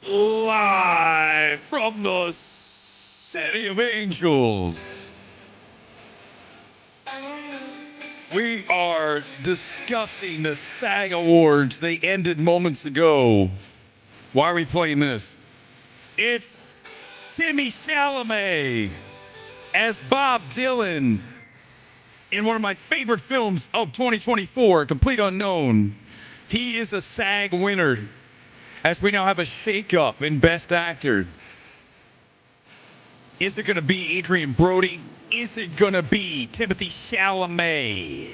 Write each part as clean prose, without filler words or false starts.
Live from the City of Angels. We are discussing the SAG Awards. They ended moments ago. Why are we playing this? It's Timmy Chalamet as Bob Dylan in one of my favorite films of 2024, Complete Unknown. He is a SAG winner, as we now have a shakeup in Best Actor. Is it going to be Adrian Brody? Is it going to be Timothy Chalamet?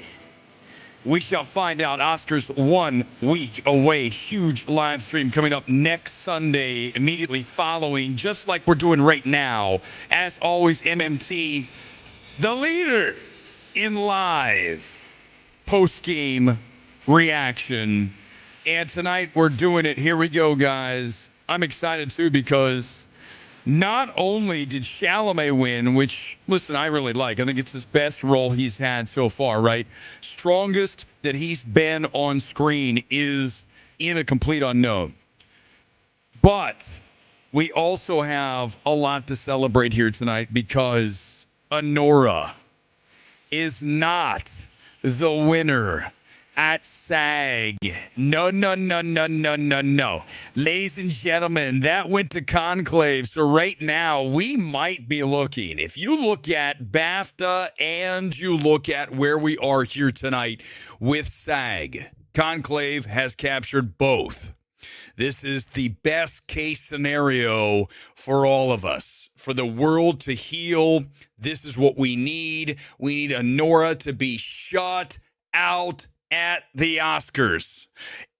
We shall find out. Oscars 1 week away. Huge live stream coming up next Sunday, immediately following, just like we're doing right now. As always, MMT, the leader in live post-game reaction. And tonight we're doing it. Here we go, guys. I'm excited too because not only did Chalamet win, which, listen, I really like. I think it's his best role he's had so far, right? Strongest that he's been on screen is in A Complete Unknown. But we also have a lot to celebrate here tonight because Anora is not the winner at SAG. No. Ladies and gentlemen, that went to Conclave. So right now, we might be looking, if you look at BAFTA and you look at where we are here tonight with SAG, Conclave has captured both. This is the best case scenario for all of us. For the world to heal, this is what we need. We need Anora to be shut out at the Oscars.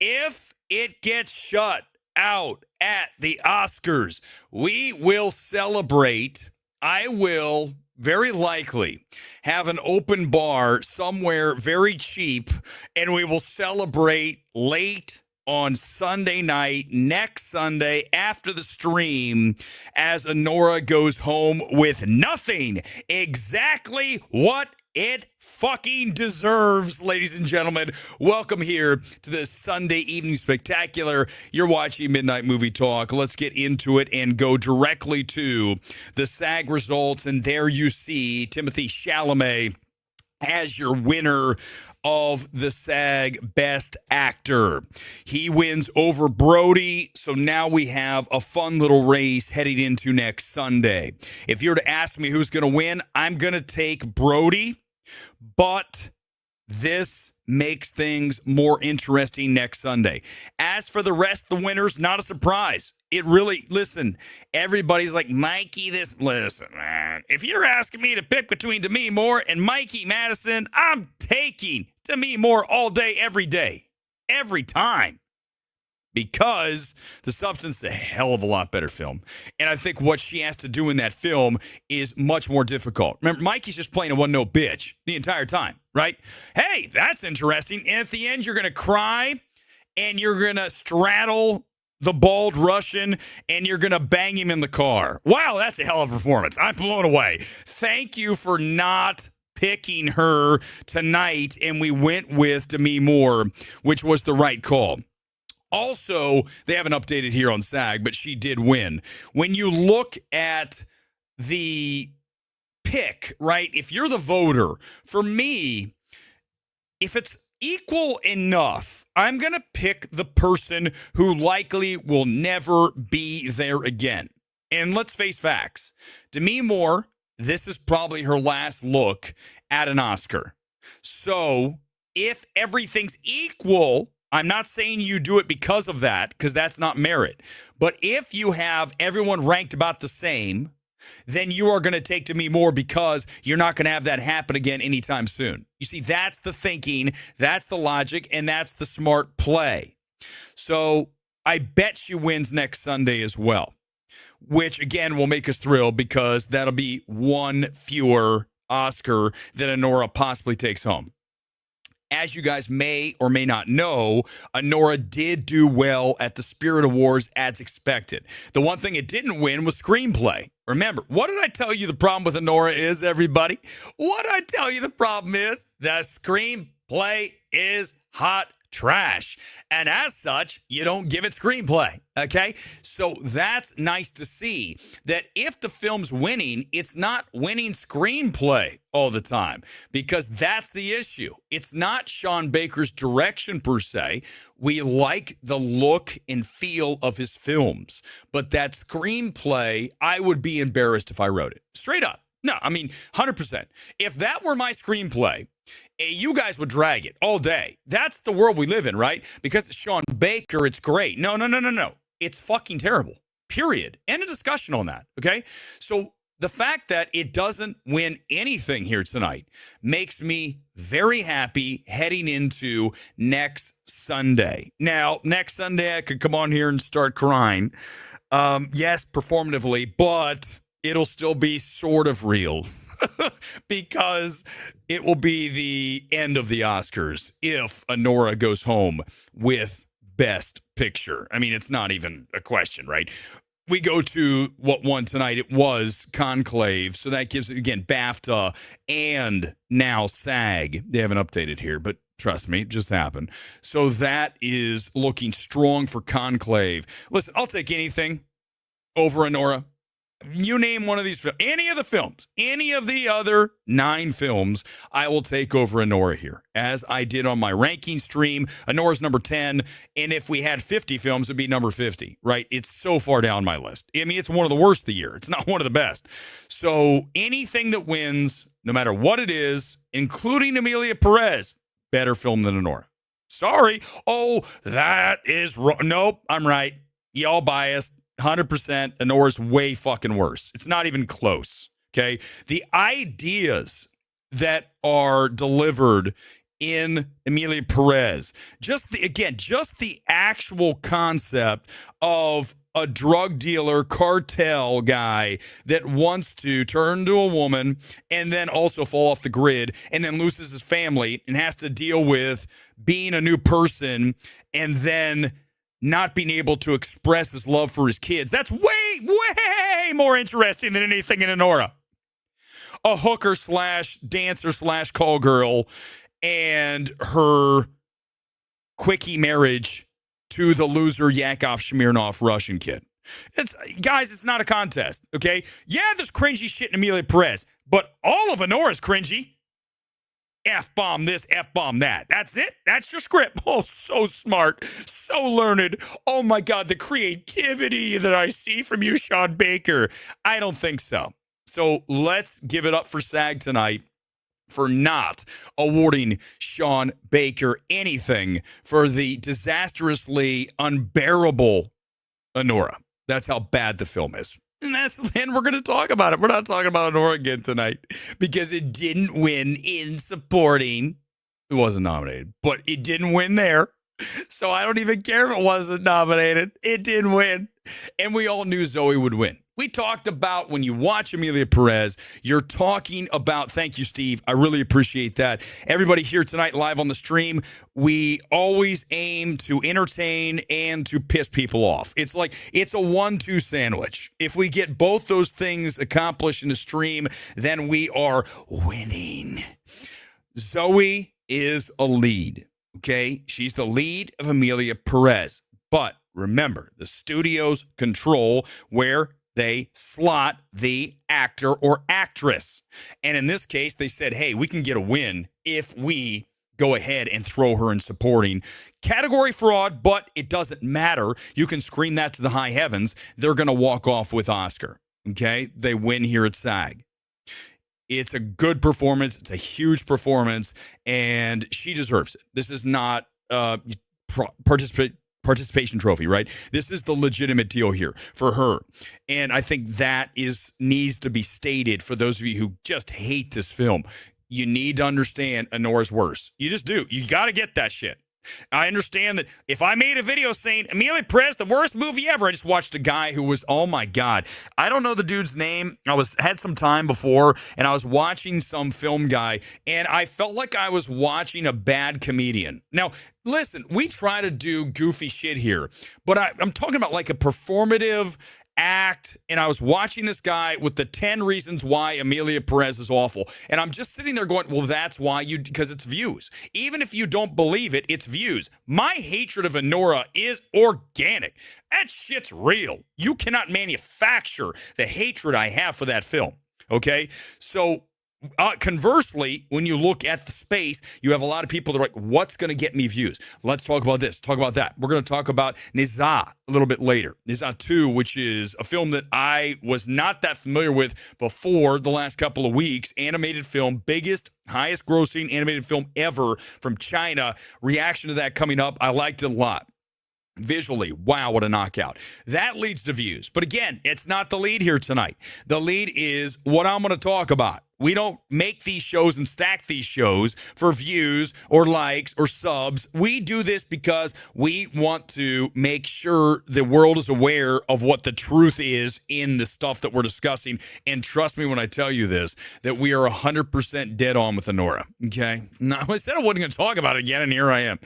If it gets shut out at the Oscars, we will celebrate. I will very likely have an open bar somewhere very cheap, and we will celebrate late on Sunday night, next Sunday, after the stream, as Anora goes home with nothing. Exactly what it fucking deserves, ladies and gentlemen. Welcome here to the Sunday Evening Spectacular. You're watching Midnight Movie Talk. Let's get into it and go directly to the SAG results. And there you see Timothy Chalamet as your winner of the SAG Best Actor. He wins over Brody, so now we have a fun little race heading into next Sunday. If you were to ask me who's going to win, I'm going to take Brody, but this makes things more interesting next Sunday. As for the rest of the winners, not a surprise. It really, listen, everybody's like, Mikey, listen, man, if you're asking me to pick between Demi Moore and Mikey Madison, I'm taking Demi Moore all day, every time. Because The Substance is a hell of a lot better film. And I think what she has to do in that film is much more difficult. Remember, Mikey's just playing a one-note bitch the entire time, right? Hey, that's interesting. And at the end, you're going to cry, and you're going to straddle the bald Russian, and you're going to bang him in the car. Wow, that's a hell of a performance. I'm blown away. Thank you for not picking her tonight, and we went with Demi Moore, which was the right call. Also, they haven't updated here on SAG, but she did win. When you look at the pick, right, if you're the voter, for me, if it's equal enough, I'm going to pick the person who likely will never be there again. And let's face facts. Demi Moore, this is probably her last look at an Oscar. So if everything's equal, I'm not saying you do it because of that, because that's not merit. But if you have everyone ranked about the same, then you are going to take Demi Moore because you're not going to have that happen again anytime soon. You see, that's the thinking, that's the logic, and that's the smart play. So I bet she wins next Sunday as well, which, again, will make us thrilled because that'll be one fewer Oscar that Anora possibly takes home. As you guys may or may not know, Anora did do well at the Spirit Awards as expected. The one thing it didn't win was screenplay. Remember, what did I tell you the problem with Anora is, everybody? What did I tell you the problem is? The screenplay is hot trash. And as such, you don't give it screenplay. Okay. So that's nice to see that if the film's winning, it's not winning screenplay all the time, because that's the issue. It's not Sean Baker's direction per se. We like the look and feel of his films, but that screenplay, I would be embarrassed if I wrote it. Straight up. No, I mean, 100%. If that were my screenplay, you guys would drag it all day. That's the world we live in, right? Because it's Sean Baker, it's great. No. It's fucking terrible. Period. End of discussion on that, okay? So the fact that it doesn't win anything here tonight makes me very happy heading into next Sunday. Now, next Sunday, I could come on here and start crying. Yes, performatively, but it'll still be sort of real because it will be the end of the Oscars if Anora goes home with Best Picture. I mean, it's not even a question, right? We go to what won tonight. It was Conclave. So that gives it, again, BAFTA and now SAG. They haven't updated here, but trust me, it just happened. So that is looking strong for Conclave. Listen, I'll take anything over Anora. You name one of these films, any of the films, any of the other 9 films, I will take over Anora here, as I did on my ranking stream. Anora's number 10, and if we had 50 films, it'd be number 50, right? It's so far down my list. I mean, it's one of the worst of the year. It's not one of the best. So anything that wins, no matter what it is, including Emilia Perez, better film than Anora. Sorry. Oh, that is wrong. Nope, I'm right. Y'all biased. 100%. Anora's way fucking worse. It's not even close. Okay. The ideas that are delivered in Emilia Perez, just the actual concept of a drug dealer cartel guy that wants to turn to a woman and then also fall off the grid and then loses his family and has to deal with being a new person and then not being able to express his love for his kids. That's way more interesting than anything in Anora. A hooker slash dancer slash call girl and her quickie marriage to the loser Yakov Smirnoff Russian kid. It's not a contest, okay? Yeah, there's cringy shit in Emilia Perez, but all of Anora's cringy. F-bomb this, F-bomb that. That's it? That's your script. Oh, so smart. So learned. Oh, my God, the creativity that I see from you, Sean Baker. I don't think so. So let's give it up for SAG tonight for not awarding Sean Baker anything for the disastrously unbearable Anora. That's how bad the film is. And we're going to talk about it. We're not talking about Anora again tonight because it didn't win in supporting. It wasn't nominated, but it didn't win there. So I don't even care if it wasn't nominated. It didn't win. And we all knew Zoe would win. We talked about when you watch Emilia Perez, you're talking about, thank you, Steve. I really appreciate that. Everybody here tonight live on the stream, we always aim to entertain and to piss people off. It's like, it's a 1-2 sandwich. If we get both those things accomplished in the stream, then we are winning. Zoe is a lead, okay? She's the lead of Emilia Perez. But remember, the studios control where they slot the actor or actress. And in this case, they said, hey, we can get a win if we go ahead and throw her in supporting. Category fraud, but it doesn't matter. You can scream that to the high heavens. They're going to walk off with Oscar. Okay? They win here at SAG. It's a good performance. It's a huge performance, and she deserves it. This is not participation trophy, right? This is the legitimate deal here for her. And I think that needs to be stated for those of you who just hate this film. You need to understand Anora's worse. You just do. You got to get that shit. I understand that if I made a video saying Emilia Perez, the worst movie ever, I just watched a guy who was, oh my God, I don't know the dude's name. Had some time before, and I was watching some film guy, and I felt like I was watching a bad comedian. Now, listen, we try to do goofy shit here, but I'm talking about like a performative act, and I was watching this guy with the 10 reasons why Amelia Perez is awful. And I'm just sitting there going, well, that's why because it's views. Even if you don't believe it, it's views. My hatred of Anora is organic. That shit's real. You cannot manufacture the hatred I have for that film. Okay? So, conversely, when you look at the space, you have a lot of people that are like, what's going to get me views? Let's talk about this, talk about that. We're going to talk about Ne Zha a little bit later. Ne Zha 2, which is a film that I was not that familiar with before the last couple of weeks. Animated film, biggest, highest grossing animated film ever from China. Reaction to that coming up. I liked it a lot. Visually, wow, what a knockout. That leads to views. But again, it's not the lead here tonight. The lead is what I'm going to talk about. We don't make these shows and stack these shows for views or likes or subs. We do this because we want to make sure the world is aware of what the truth is in the stuff that we're discussing. And trust me when I tell you this, that we are 100% dead on with Anora. Okay? Now, I said I wasn't going to talk about it again, and here I am.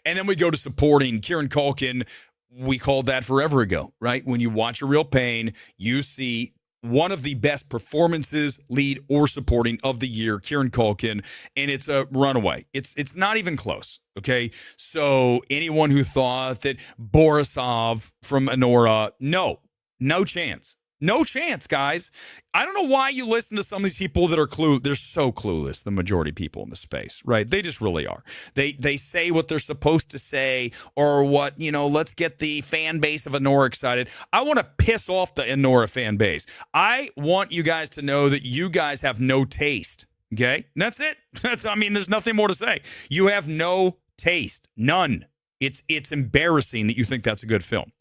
And then we go to supporting Kieran Culkin. We called that forever ago, right? When you watch A Real Pain, you see one of the best performances, lead or supporting of the year, Kieran Culkin, and it's a runaway. It's not even close, okay? So anyone who thought that Borisov from Anora, no chance. No chance, guys. I don't know why you listen to some of these people that are they're so clueless, the majority of people in the space, right? They just really are. They say what they're supposed to say or what, let's get the fan base of Anora excited. I want to piss off the Anora fan base. I want you guys to know that you guys have no taste, okay? And that's it. There's nothing more to say. You have no taste. None. It's embarrassing that you think that's a good film.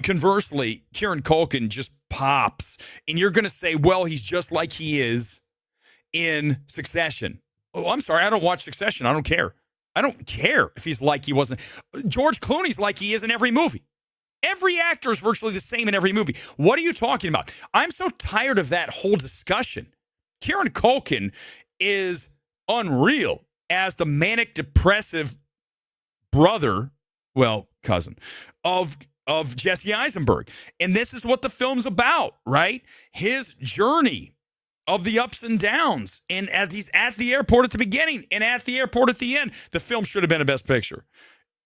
Conversely, Kieran Culkin just pops, and you're going to say, well, he's just like he is in Succession. Oh, I'm sorry, I don't watch Succession. I don't care. I don't care if he's like he wasn't. George Clooney's like he is in every movie. Every actor is virtually the same in every movie. What are you talking about? I'm so tired of that whole discussion. Kieran Culkin is unreal as the manic depressive cousin of Jesse Eisenberg. And this is what the film's about, right? His journey of the ups and downs. And as he's at the airport at the beginning and at the airport at the end, the film should have been a Best Picture.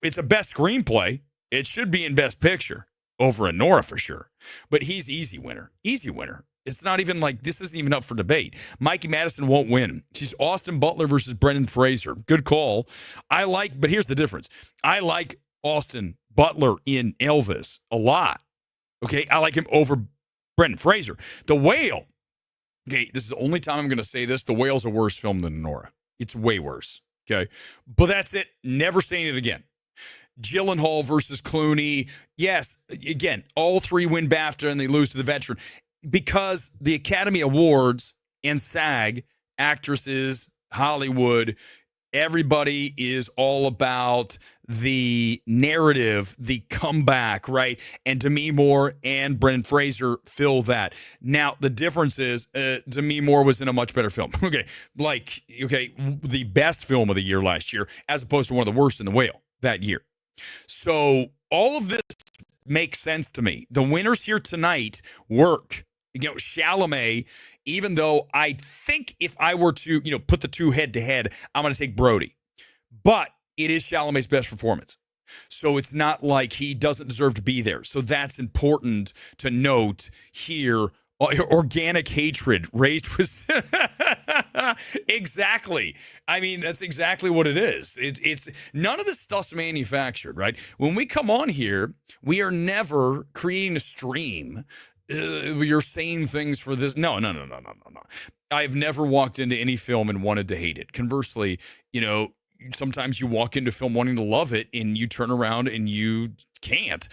It's a Best Screenplay. It should be in Best Picture over Anora for sure. But he's easy winner. Easy winner. It's not even like, this isn't even up for debate. Mikey Madison won't win. She's Austin Butler versus Brendan Fraser. Good call. But here's the difference. I like Austin Butler in Elvis a lot. Okay, I like him over Brendan Fraser. The Whale. Okay, this is the only time I'm going to say this. The Whale's a worse film than Anora. It's way worse. Okay, but that's it. Never saying it again. Gyllenhaal versus Clooney. Yes, again, all three win BAFTA and they lose to the veteran because the Academy Awards and SAG, actresses, Hollywood, everybody is all about the narrative, the comeback, right? And Demi Moore and Brendan Fraser fill that. Now, the difference is Demi Moore was in a much better film. The best film of the year last year, as opposed to one of the worst in The Whale that year. So all of this makes sense to me. The winners here tonight work. Chalamet, even though I think if I were to, put the two head to head, I'm going to take Brody. But it is Chalamet's best performance. So it's not like he doesn't deserve to be there. So that's important to note here. Organic hatred raised with exactly. That's exactly what it is. It's none of this stuff's manufactured, right? When we come on here, we are never creating a stream. You're saying things for this. No. I've never walked into any film and wanted to hate it. Conversely, sometimes you walk into film wanting to love it and you turn around and you can't.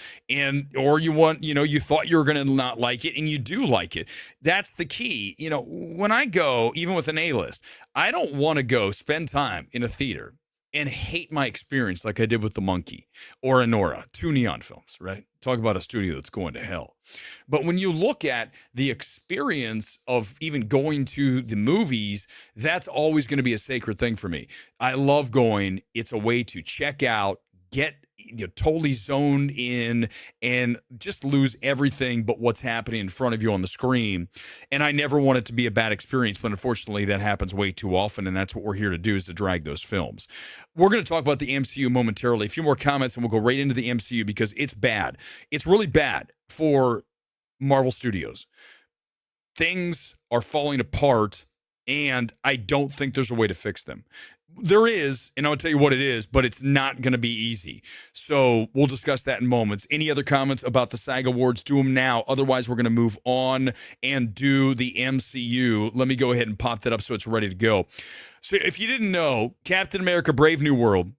Or you thought you were going to not like it and you do like it. That's the key. When I go, even with an A-list, I don't want to go spend time in a theater and hate my experience like I did with The Monkey or Anora, two Neon films, right? Talk about a studio that's going to hell. But when you look at the experience of even going to the movies, that's always going to be a sacred thing for me. I love going. It's a way to check out, get totally zoned in and just lose everything but what's happening in front of you on the screen. And I never want it to be a bad experience, but unfortunately that happens way too often, and that's what we're here to do, is to drag those films. We're going to talk about the MCU momentarily. A few more comments and we'll go right into the MCU because it's bad. It's really bad for Marvel Studios. Things are falling apart, and I don't think there's a way to fix them. There is, and I'll tell you what it is, but it's not going to be easy. So we'll discuss that in moments. Any other comments about the SAG Awards? Do them now. Otherwise, we're going to move on and do the MCU. Let me go ahead and pop that up so it's ready to go. So if you didn't know, Captain America Brave New World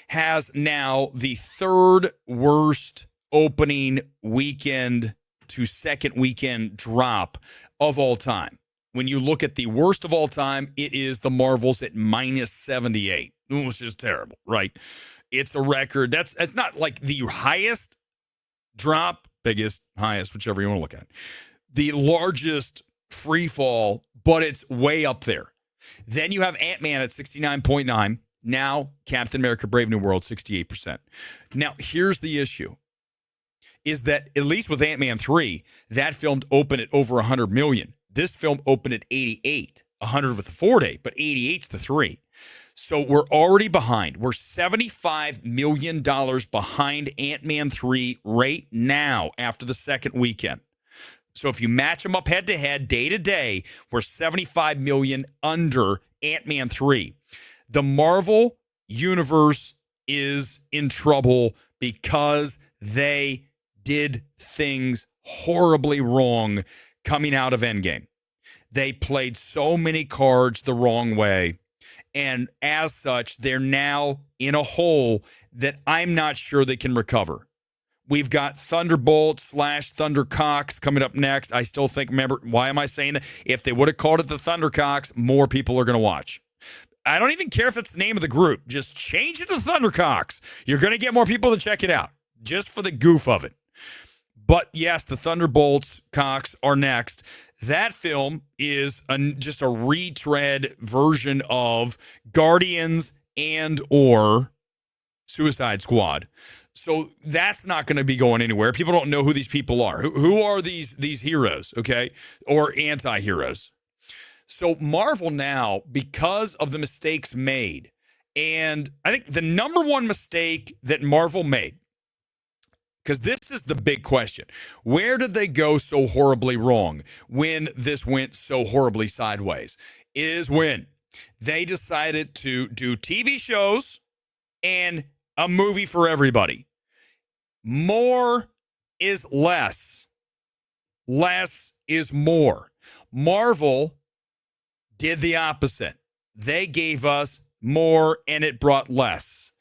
has now the third worst opening weekend to second weekend drop of all time. When you look at the worst of all time, it is the Marvels at minus 78, which is terrible, right? It's a record. It's not like the highest drop, biggest, highest, whichever you want to look at. The largest free fall, but it's way up there. Then you have Ant-Man at 69.9. Now, Captain America Brave New World, 68%. Now, here's the issue, is that at least with Ant-Man 3, that film opened at over 100 million. This film opened at 88, 100 with the 4-day, but 88's the 3. So we're already behind. We're $75 million behind Ant-Man 3 right now after the second weekend. So if you match them up head-to-head, day-to-day, we're $75 million under Ant-Man 3. The Marvel Universe is in trouble because they did things horribly wrong coming out of Endgame. They played so many cards the wrong way, and as such, they're now in a hole that I'm not sure they can recover. We've got Thunderbolt / Thundercocks coming up next. I still think, remember, why am I saying that? If they would have called it the Thundercocks, more people are going to watch. I don't even care if it's the name of the group. Just change it to Thundercocks. You're going to get more people to check it out, just for the goof of it. But yes, the Thunderbolts Cocks are next. That film is just a retread version of Guardians and or Suicide Squad. So that's not going to be going anywhere. People don't know who these people are. Who are these heroes, okay, or anti-heroes? So Marvel now, because of the mistakes made, and I think the number one mistake that Marvel made, because this is the big question. Where did they go so horribly wrong when this went so horribly sideways? Is when they decided to do TV shows and a movie for everybody. More is less. Less is more. Marvel did the opposite. They gave us more and it brought less.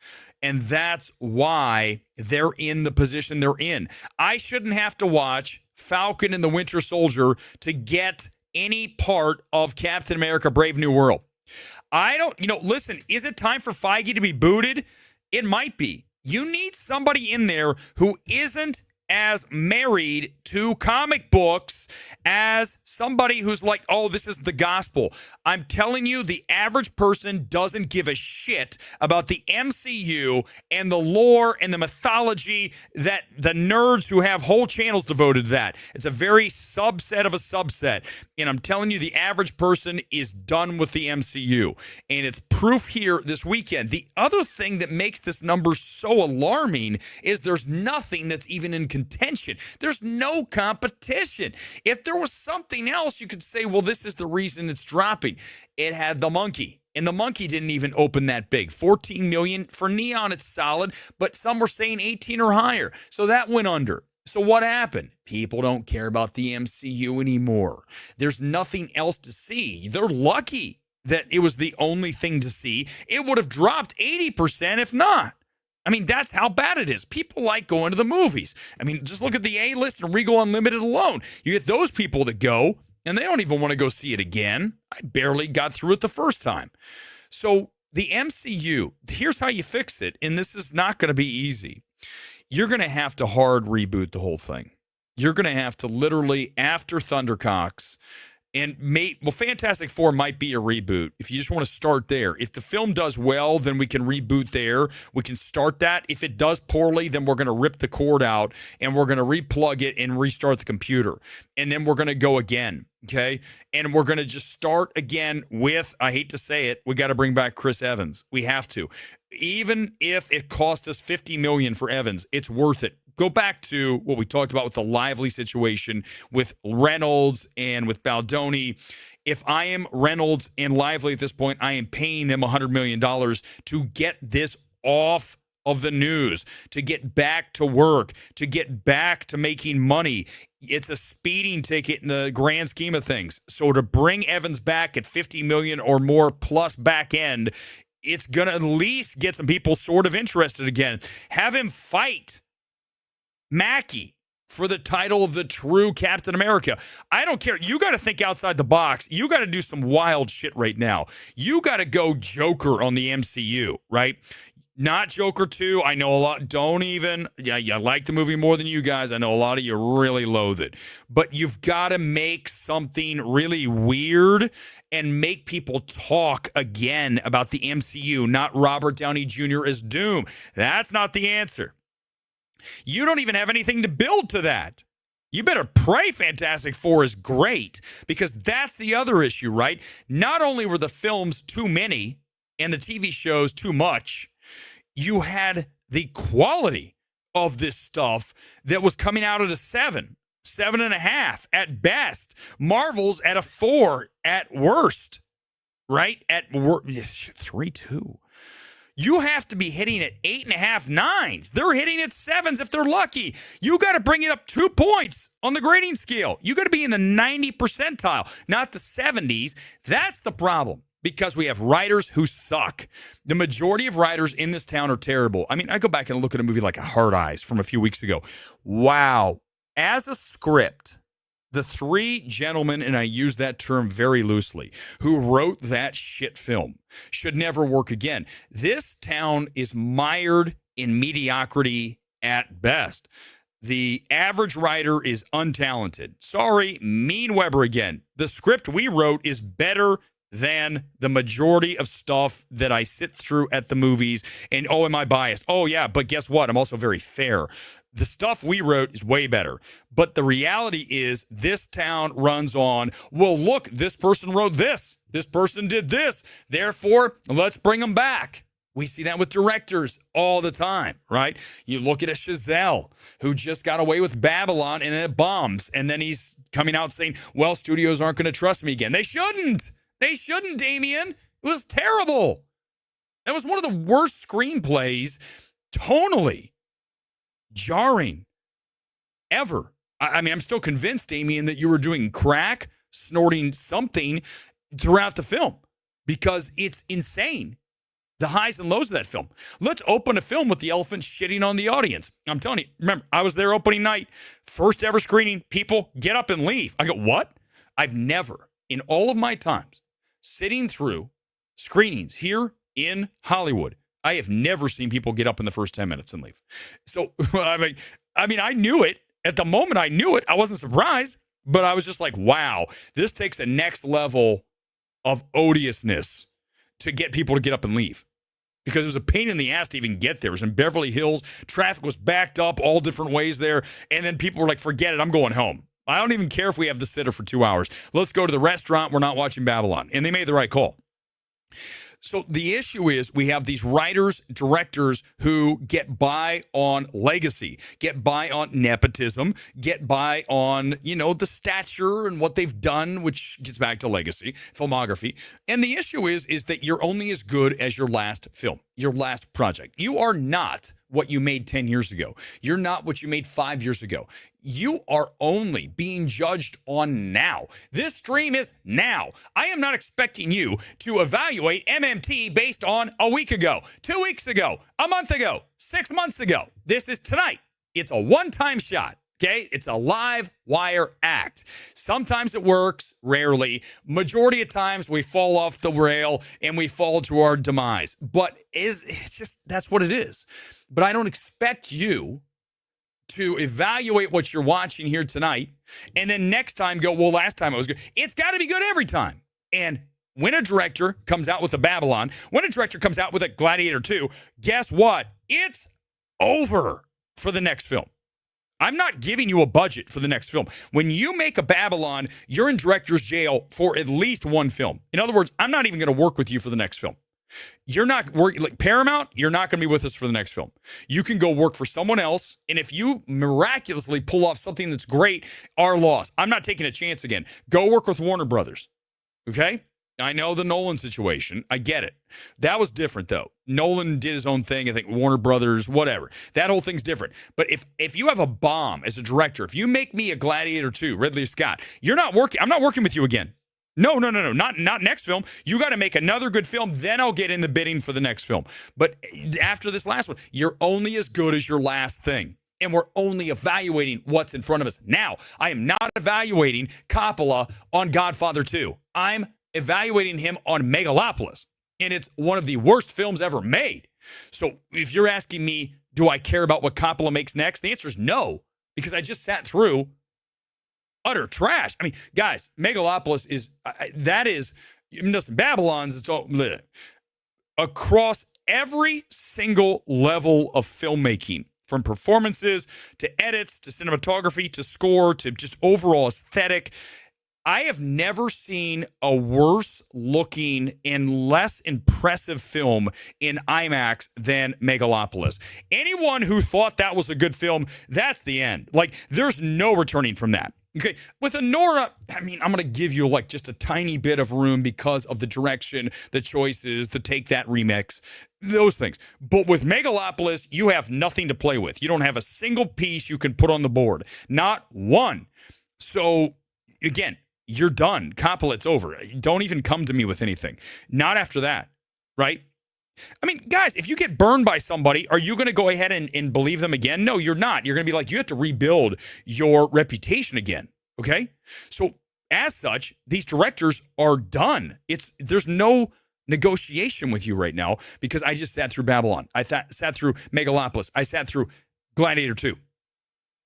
And that's why they're in the position they're in. I shouldn't have to watch Falcon and the Winter Soldier to get any part of Captain America Brave New World. I don't, listen, is it time for Feige to be booted? It might be. You need somebody in there who isn't as married to comic books as somebody who's like, oh, this is the gospel. I'm telling you, the average person doesn't give a shit about the MCU and the lore and the mythology that the nerds who have whole channels devoted to that. It's a very subset of a subset. And I'm telling you, the average person is done with the MCU. And it's proof here this weekend. The other thing that makes this number so alarming is there's nothing that's even in contention. There's no competition. If there was something else, you could say, well, this is the reason it's dropping. It had the monkey, and the monkey didn't even open that big. 14 million for Neon, it's solid, but some were saying 18 or higher. So that went under. So what happened? People don't care about the MCU anymore. There's nothing else to see. They're lucky that it was the only thing to see. It would have dropped 80% if not. I mean, that's how bad it is. People like going to the movies. I mean, just look at the A-list and Regal Unlimited alone. You get those people that go, and they don't even want to go see it again. I barely got through it the first time. So the MCU, here's how you fix it, and this is not going to be easy. You're going to have to hard reboot the whole thing. You're going to have to literally, after Thundercocks And Fantastic Four might be a reboot if you just want to start there. If the film does well, then we can reboot there. We can start that. If it does poorly, then we're going to rip the cord out and we're going to replug it and restart the computer. And then we're going to go again. Okay. And we're going to just start again with, I hate to say it, we got to bring back Chris Evans. We have to. Even if it cost us $50 million for Evans, it's worth it. Go back to what we talked about with the Lively situation with Reynolds and with Baldoni. If I am Reynolds and Lively at this point, I am paying them $100 million to get this off of the news, to get back to work, to get back to making money. It's a speeding ticket in the grand scheme of things. So to bring Evans back at $50 million or more plus back end, it's going to at least get some people sort of interested again. Have him fight Mackie for the title of the true Captain America. I don't care. You got to think outside the box. You got to do some wild shit right now. You got to go Joker on the MCU, right? Not Joker 2. I know a lot don't even. Yeah, I like the movie more than you guys. I know a lot of you really loathe it. But you've got to make something really weird and make people talk again about the MCU, not Robert Downey Jr. as Doom. That's not the answer. You don't even have anything to build to that. You better pray Fantastic Four is great, because that's the other issue, right? Not only were the films too many and the TV shows too much, you had the quality of this stuff that was coming out at a 7.5 at best. Marvel's at a 4 at worst, right? At 3.2. You have to be hitting at 8.5, 9s. They're hitting at 7s if they're lucky. You got to bring it up 2 points on the grading scale. You got to be in the 90 percentile, not the 70s. That's the problem, because we have writers who suck. The majority of writers in this town are terrible. I mean, I go back and look at a movie like Hard Eyes from a few weeks ago. Wow. As a script, the three gentlemen, and I use that term very loosely, who wrote that shit film should never work again. This town is mired in mediocrity at best. The average writer is untalented. Sorry, Mean Weber again. The script we wrote is better than the majority of stuff that I sit through at the movies. And, oh, am I biased? Oh, yeah, but guess what? I'm also very fair. The stuff we wrote is way better. But the reality is this town runs on, well, look, this person wrote this. This person did this. Therefore, let's bring them back. We see that with directors all the time, right? You look at a Chazelle who just got away with Babylon and it bombs. And then he's coming out saying, well, studios aren't going to trust me again. They shouldn't. They shouldn't, Damien. It was terrible. That was one of the worst screenplays, tonally jarring ever. I mean, I'm still convinced, Damien, that you were doing crack, snorting something throughout the film, because it's insane. The highs and lows of that film. Let's open a film with the elephant shitting on the audience. I'm telling you, remember, I was there opening night, first ever screening. People get up and leave. I go, what? I've never, in all of my times, sitting through screenings here in Hollywood, I have never seen people get up in the first 10 minutes and leave. So, I mean, I knew it. At the moment I knew it, I wasn't surprised, but I was just like, wow, this takes a next level of odiousness to get people to get up and leave. Because it was a pain in the ass to even get there. It was in Beverly Hills. Traffic was backed up all different ways there. And then people were like, forget it, I'm going home. I don't even care if we have the sitter for 2 hours. Let's go to the restaurant. We're not watching Babylon. And they made the right call. So the issue is we have these writers, directors who get by on legacy, get by on nepotism, get by on, the stature and what they've done, which gets back to legacy, filmography. And the issue is that you're only as good as your last film, your last project. You are not what you made 10 years ago. You're not what you made 5 years ago. You are only being judged on now. This stream is now. I am not expecting you to evaluate MMT based on a week ago, 2 weeks ago, a month ago, 6 months ago. This is tonight. It's a one-time shot. Okay, it's a live wire act. Sometimes it works, rarely. Majority of times we fall off the rail and we fall to our demise. But it's just, that's what it is. But I don't expect you to evaluate what you're watching here tonight, and then next time go, well, last time it was good. It's got to be good every time. And when a director comes out with a Babylon, when a director comes out with a Gladiator 2, guess what? It's over for the next film. I'm not giving you a budget for the next film. When you make a Babylon, you're in director's jail for at least one film. In other words, I'm not even going to work with you for the next film. You're not working, like Paramount, you're not going to be with us for the next film. You can go work for someone else, and if you miraculously pull off something that's great, our loss. I'm not taking a chance again. Go work with Warner Brothers, okay? I know the Nolan situation. I get it. That was different, though. Nolan did his own thing. I think Warner Brothers, whatever. That whole thing's different. But if you have a bomb as a director, if you make me a Gladiator 2, Ridley Scott, you're not working. I'm not working with you again. No. Not next film. You got to make another good film. Then I'll get in the bidding for the next film. But after this last one, you're only as good as your last thing. And we're only evaluating what's in front of us. Now, I am not evaluating Coppola on Godfather 2. I'm evaluating him on Megalopolis, and it's one of the worst films ever made. So if you're asking me, do I care about what Coppola makes next? The answer is no, because I just sat through utter trash. I mean, guys, Megalopolis is, listen, Babylon's, it's all, bleh. Across every single level of filmmaking, from performances to edits to cinematography to score to just overall aesthetic, I have never seen a worse looking and less impressive film in IMAX than Megalopolis. Anyone who thought that was a good film, that's the end. Like, there's no returning from that. Okay, with Anora, I mean, I'm going to give you like just a tiny bit of room because of the direction, the choices, the Take That remix, those things. But with Megalopolis, you have nothing to play with. You don't have a single piece you can put on the board. Not one. So, again, you're done. Coppola, it's over. Don't even come to me with anything. Not after that, right? I mean, guys, if you get burned by somebody, are you going to go ahead and believe them again? No, you're not. You're going to be like, you have to rebuild your reputation again, okay? So, as such, these directors are done. There's no negotiation with you right now because I just sat through Babylon. I sat through Megalopolis. I sat through Gladiator 2.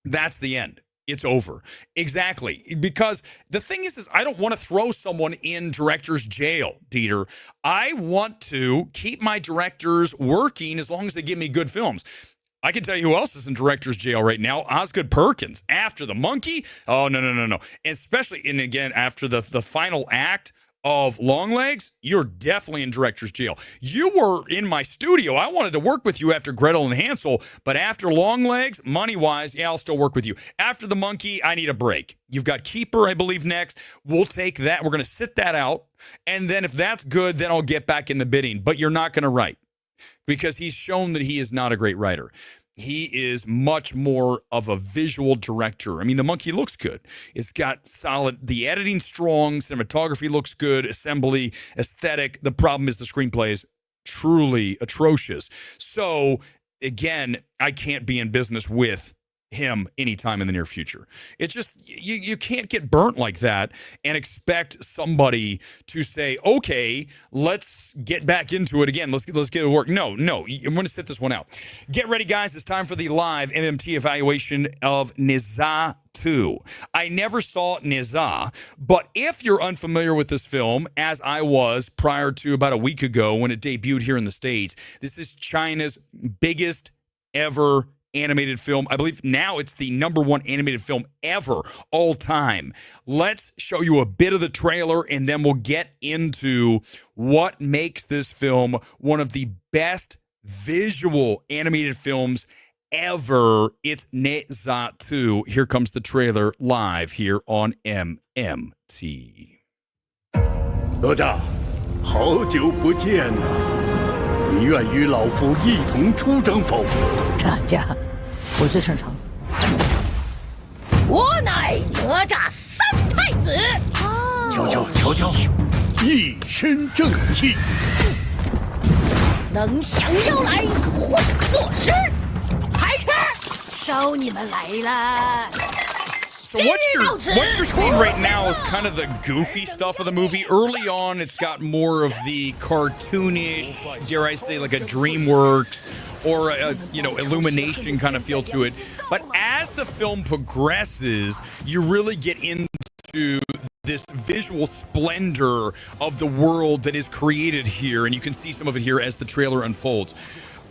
That's the end. It's over. Exactly. Because the thing is I don't want to throw someone in director's jail, Dieter. I want to keep my directors working as long as they give me good films. I can tell you who else is in director's jail right now. Osgood Perkins. After The Monkey. Oh, no. Especially, and again, after the final act of Longlegs, you're definitely in director's jail. You were in my studio. I wanted to work with you after Gretel and Hansel, but after Longlegs, money-wise, yeah, I'll still work with you. After The Monkey, I need a break. You've got Keeper, I believe, next. We'll take that. We're going to sit that out, and then if that's good, then I'll get back in the bidding. But you're not going to write because he's shown that he is not a great writer. He is much more of a visual director. I mean, The Monkey looks good. It's got solid, the editing strong, cinematography looks good, assembly, aesthetic. The problem is the screenplay is truly atrocious. So, again, I can't be in business with him anytime in the near future. It's just, you can't get burnt like that and expect somebody to say, okay, let's get back into it again. Let's get it to work. No, I'm going to sit this one out. Get ready, guys. It's time for the live MMT evaluation of Ne Zha 2. I never saw Ne Zha, but if you're unfamiliar with this film, as I was prior to about a week ago when it debuted here in the States, this is China's biggest ever animated film. I believe now it's the #1 animated film ever, all time. Let's show you a bit of the trailer, and then we'll get into what makes this film one of the best visual animated films ever. It's Ne Zha 2. Here comes the trailer live here on MMT. 哪吒，好久不见呐！你愿与老夫一同出征否？战家，我最擅长。我乃哪吒三太子。瞧，一身正气。能降妖来，化作尸。排斥，收你们来了。So what you're seeing right now is kind of the goofy stuff of the movie. Early on, it's got more of the cartoonish, dare I say, like a DreamWorks or a, Illumination kind of feel to it. But as the film progresses, you really get into this visual splendor of the world that is created here, and you can see some of it here as the trailer unfolds.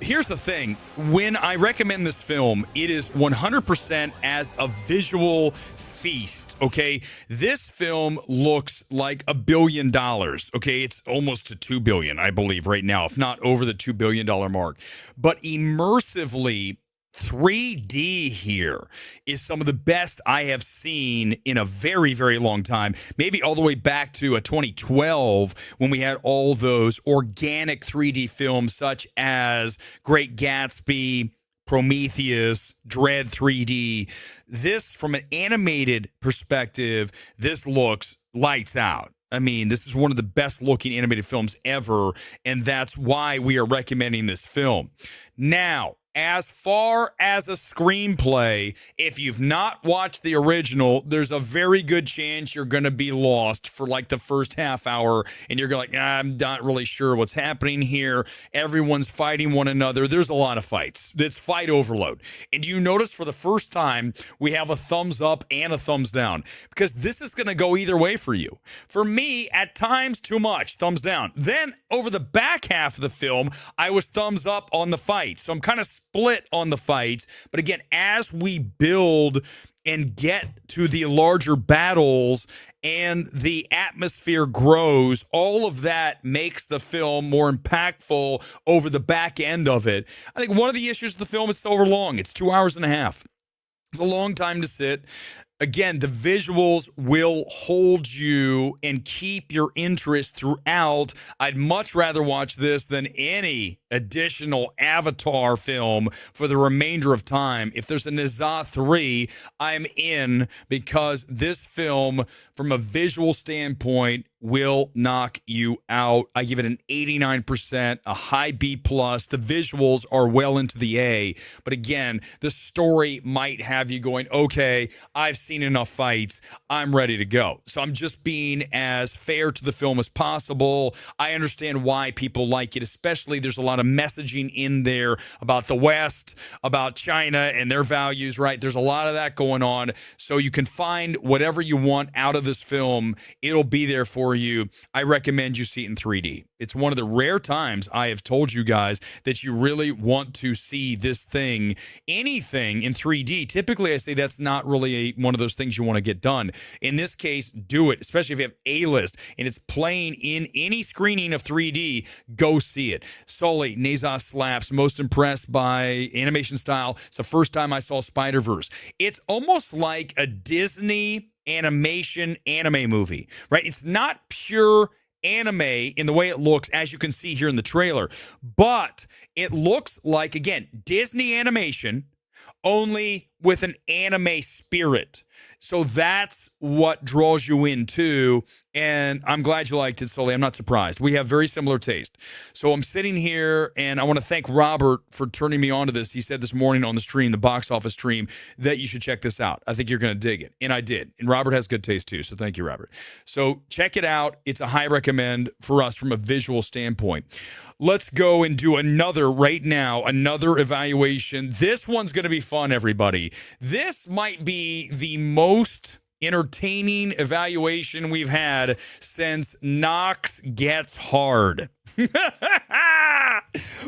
Here's the thing. When I recommend this film, it is 100% as a visual feast, okay? This film looks like $1 billion, okay? It's almost to $2 billion, I believe, right now, if not over the $2 billion mark. But immersively, 3D here is some of the best I have seen in a very, very long time. Maybe all the way back to 2012 when we had all those organic 3D films such as Great Gatsby, Prometheus, Dread 3D. This, from an animated perspective, this looks lights out. I mean, this is one of the best looking animated films ever, and that's why we are recommending this film. Now, as far as a screenplay, if you've not watched the original, there's a very good chance you're going to be lost for like the first half hour, and you're going like, I'm not really sure what's happening here. Everyone's fighting one another. There's a lot of fights. It's fight overload. And you notice for the first time, we have a thumbs up and a thumbs down, because this is going to go either way for you. For me, at times, too much, thumbs down. Then over the back half of the film, I was thumbs up on the fight. So I'm kind of split on the fights. But again, as we build and get to the larger battles and the atmosphere grows, all of that makes the film more impactful over the back end of it. I think one of the issues of the film is it's overlong. It's 2 hours and a half. It's a long time to sit. Again, the visuals will hold you and keep your interest throughout. I'd much rather watch this than any additional Avatar film for the remainder of time. If there's a Ne Zha 3, I'm in, because this film, from a visual standpoint, will knock you out. I give it an 89%, a high B+. The visuals are well into the A. But again, the story might have you going, okay, I've seen enough fights. I'm ready to go. So I'm just being as fair to the film as possible. I understand why people like it, especially there's a lot of messaging in there about the West, about China and their values, right? There's a lot of that going on. So you can find whatever you want out of this film. It'll be there for you. I recommend you see it in 3D. It's one of the rare times I have told you guys that you really want to see this thing, anything in 3D. Typically, I say that's not really one of those things you want to get done. In this case, do it, especially if you have A-list and it's playing in any screening of 3D, go see it. Sully, Ne Zha slaps. Most impressed by animation style. It's the first time I saw Spider-Verse. It's almost like a Disney animation anime movie, right? It's not pure anime in the way it looks, as you can see here in the trailer, but it looks like, again, Disney animation, only with an anime spirit. So that's what draws you in too. And I'm glad you liked it, Sully. I'm not surprised. We have very similar taste. So I'm sitting here, and I want to thank Robert for turning me on to this. He said this morning on the stream, the box office stream, that you should check this out. I think you're going to dig it. And I did. And Robert has good taste too. So thank you, Robert. So check it out. It's a high recommend for us from a visual standpoint. Let's go and do another right now, another evaluation. This one's going to be fun, everybody. This might be the most entertaining evaluation we've had since Knox Gets Hard.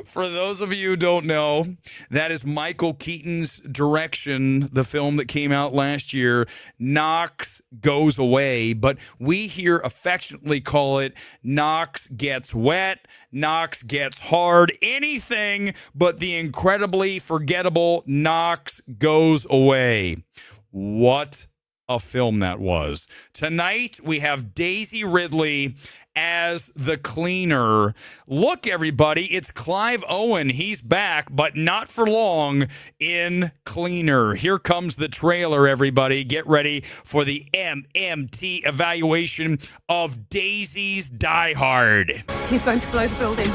For those of you who don't know, that is Michael Keaton's direction, the film that came out last year, Knox Goes Away, but we here affectionately call it Knox Gets Wet, Knox Gets Hard, anything but the incredibly forgettable Knox Goes Away. What a film that was. Tonight, we have Daisy Ridley as the cleaner. Look, everybody, it's Clive Owen. He's back, but not for long in Cleaner. Here comes the trailer, everybody. Get ready for the MMT evaluation of Daisy's Die Hard. He's going to blow the building.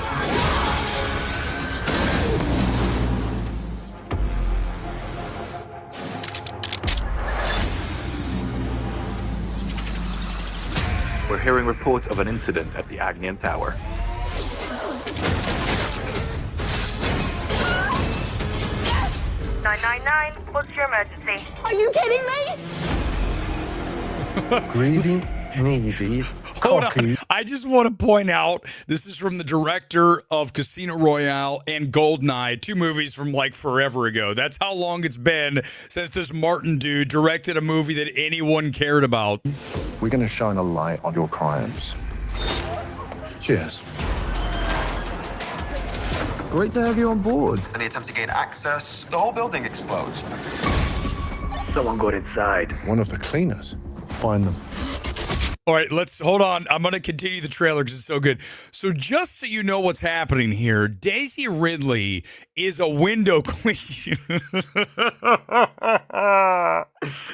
hearing reports of an incident at the Agnian Tower. What's your emergency? Are you kidding me? Greedy, needy, Hold cocky. on. I just want to point out this is from the director of Casino Royale and Goldeneye, 2 movies from like forever ago. That's how long it's been since this Martin dude directed a movie that anyone cared about. We're going to shine a light on your crimes. Cheers. Great to have you on board. Any attempt to gain access, the whole building explodes. Someone got inside. One of the cleaners. Find them. All right, let's hold on. I'm going to continue the trailer because it's so good. So just so you know what's happening here, Daisy Ridley is a window cleaner.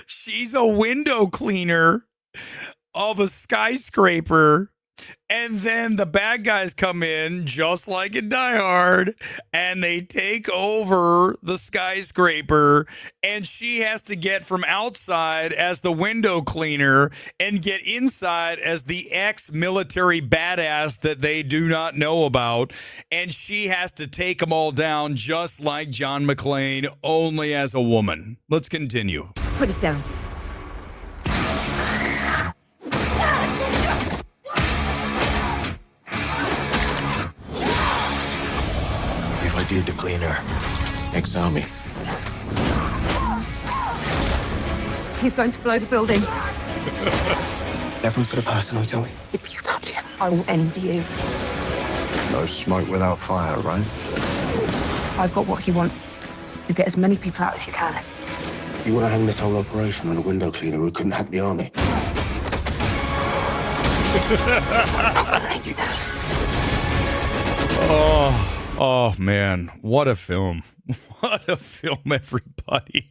She's a window cleaner of a skyscraper. And then the bad guys come in, just like in Die Hard, and they take over the skyscraper, and she has to get from outside as the window cleaner and get inside as the ex-military badass that they do not know about, and she has to take them all down just like John McClane, only as a woman. Let's continue. Put it down. If I did the cleaner, exile me. He's going to blow the building. Everyone's got a personal to me. If you touch him, I will end you. No smoke without fire, right? I've got what he wants. You get as many people out as you can. You want to hang this whole operation on a window cleaner who couldn't hack the army? I'll let you down. Oh man, what a film. What a film, everybody.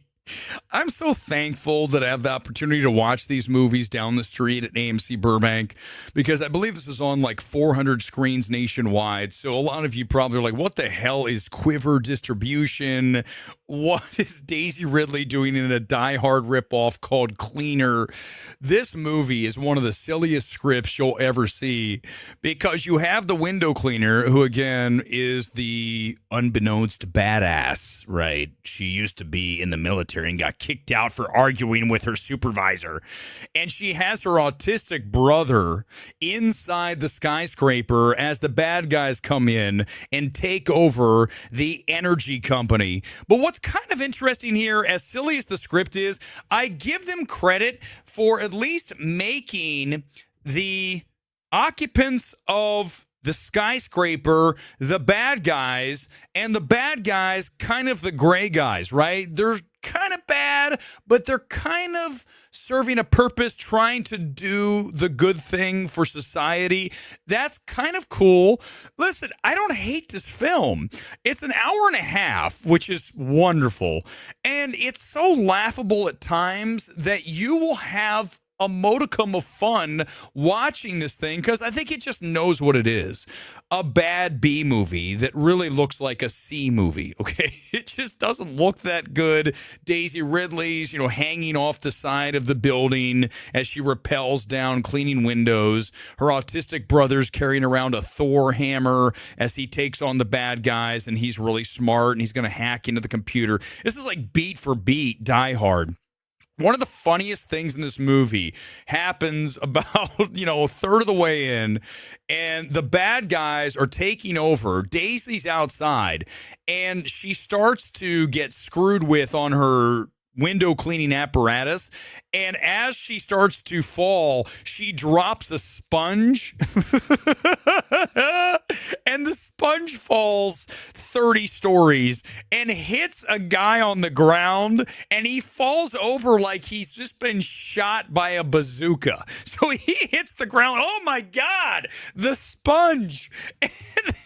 I'm so thankful that I have the opportunity to watch these movies down the street at AMC Burbank, because I believe this is on like 400 screens nationwide. So a lot of you probably are like, what the hell is Quiver Distribution? What is Daisy Ridley doing in a Die Hard ripoff called Cleaner? This movie is one of the silliest scripts you'll ever see, because you have the window cleaner, who again is the unbeknownst badass, right? She used to be in the military and got kicked out for arguing with her supervisor. And she has her autistic brother inside the skyscraper as the bad guys come in and take over the energy company. But what's kind of interesting here, as silly as the script is, I give them credit for at least making the occupants of the skyscraper the bad guys, and the bad guys kind of the gray guys, right? They're kind of bad, but they're kind of serving a purpose, trying to do the good thing for society. That's kind of cool. Listen, I don't hate this film. It's an hour and a half, which is wonderful. And it's so laughable at times that you will have a modicum of fun watching this thing, because I think it just knows what it is. A bad B movie that really looks like a C movie, okay? It just doesn't look that good. Daisy Ridley's, hanging off the side of the building as she rappels down, cleaning windows. Her autistic brother's carrying around a Thor hammer as he takes on the bad guys, and he's really smart, and he's going to hack into the computer. This is like beat for beat Die Hard. One of the funniest things in this movie happens about, a third of the way in, and the bad guys are taking over. Daisy's outside, and she starts to get screwed with on her window cleaning apparatus, and as she starts to fall, she drops a sponge and the sponge falls 30 stories and hits a guy on the ground, and he falls over like he's just been shot by a bazooka. So he hits the ground. Oh my God, the sponge. And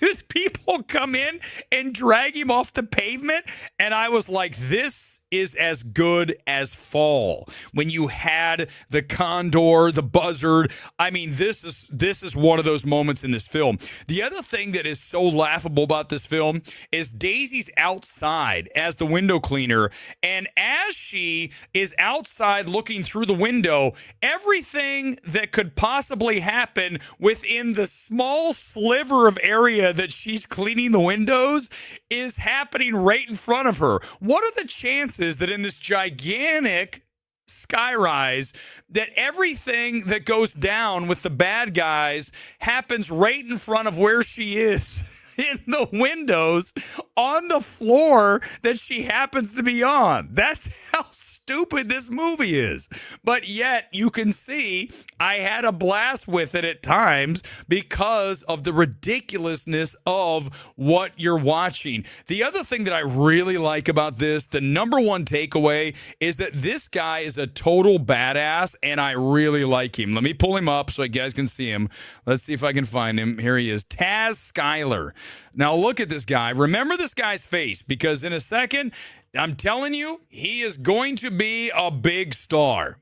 these people come in and drag him off the pavement, and I was like, this is as good as Fall. When you had the condor, the buzzard, I mean, this is one of those moments in this film. The other thing that is so laughable about this film is Daisy's outside as the window cleaner, and as she is outside looking through the window, everything that could possibly happen within the small sliver of area that she's cleaning the windows is happening right in front of her. What are the chances that in this gigantic skyrise that everything that goes down with the bad guys happens right in front of where she is in the windows on the floor that she happens to be on? That's how stupid this movie is. But yet you can see I had a blast with it at times because of the ridiculousness of what you're watching. The other thing that I really like about this, the number one takeaway, is that this guy is a total badass and I really like him. Let me pull him up so you guys can see him. Let's see if I can find him. Here he is, Taz Skylar. Now look at this guy. Remember this guy's face, because in a second, I'm telling you, he is going to be a big star.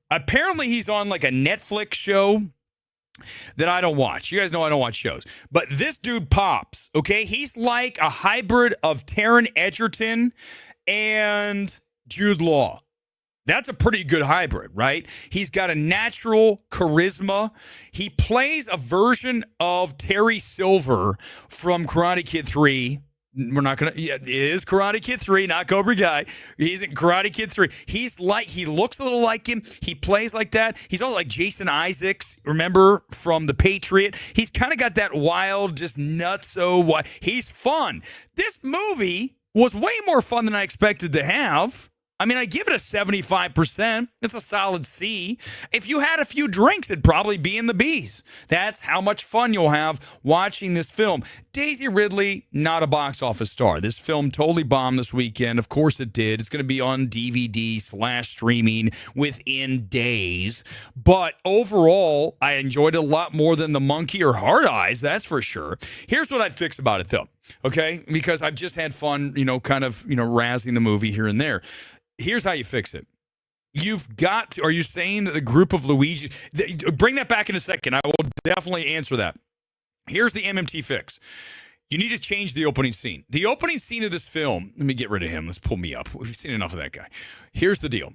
Apparently, he's on like a Netflix show that I don't watch. You guys know I don't watch shows. But this dude pops, okay? He's like a hybrid of Taron Egerton and Jude Law. That's a pretty good hybrid, right? He's got a natural charisma. He plays a version of Terry Silver from Karate Kid 3. We're not going to, yeah, it is Karate Kid 3, not Cobra Kai. He's in Karate Kid 3. He looks a little like him. He plays like that. He's also like Jason Isaacs, remember, from The Patriot. He's kind of got that wild, just nutso. He's fun. This movie was way more fun than I expected to have. I mean, I give it a 75%. It's a solid C. If you had a few drinks, it'd probably be in the B's. That's how much fun you'll have watching this film. Daisy Ridley, not a box office star. This film totally bombed this weekend. Of course it did. It's going to be on DVD/streaming within days. But overall, I enjoyed it a lot more than The Monkey or Hard Eyes, that's for sure. Here's what I'd fix about it, though. Okay? Because I've just had fun, kind of, razzing the movie here and there. Here's how you fix it. You've got to, are you saying that the group of Luigi, bring that back in a second. I will definitely answer that. Here's the MMT fix. You need to change the opening scene. The opening scene of this film, let me get rid of him. Let's pull me up. We've seen enough of that guy. Here's the deal.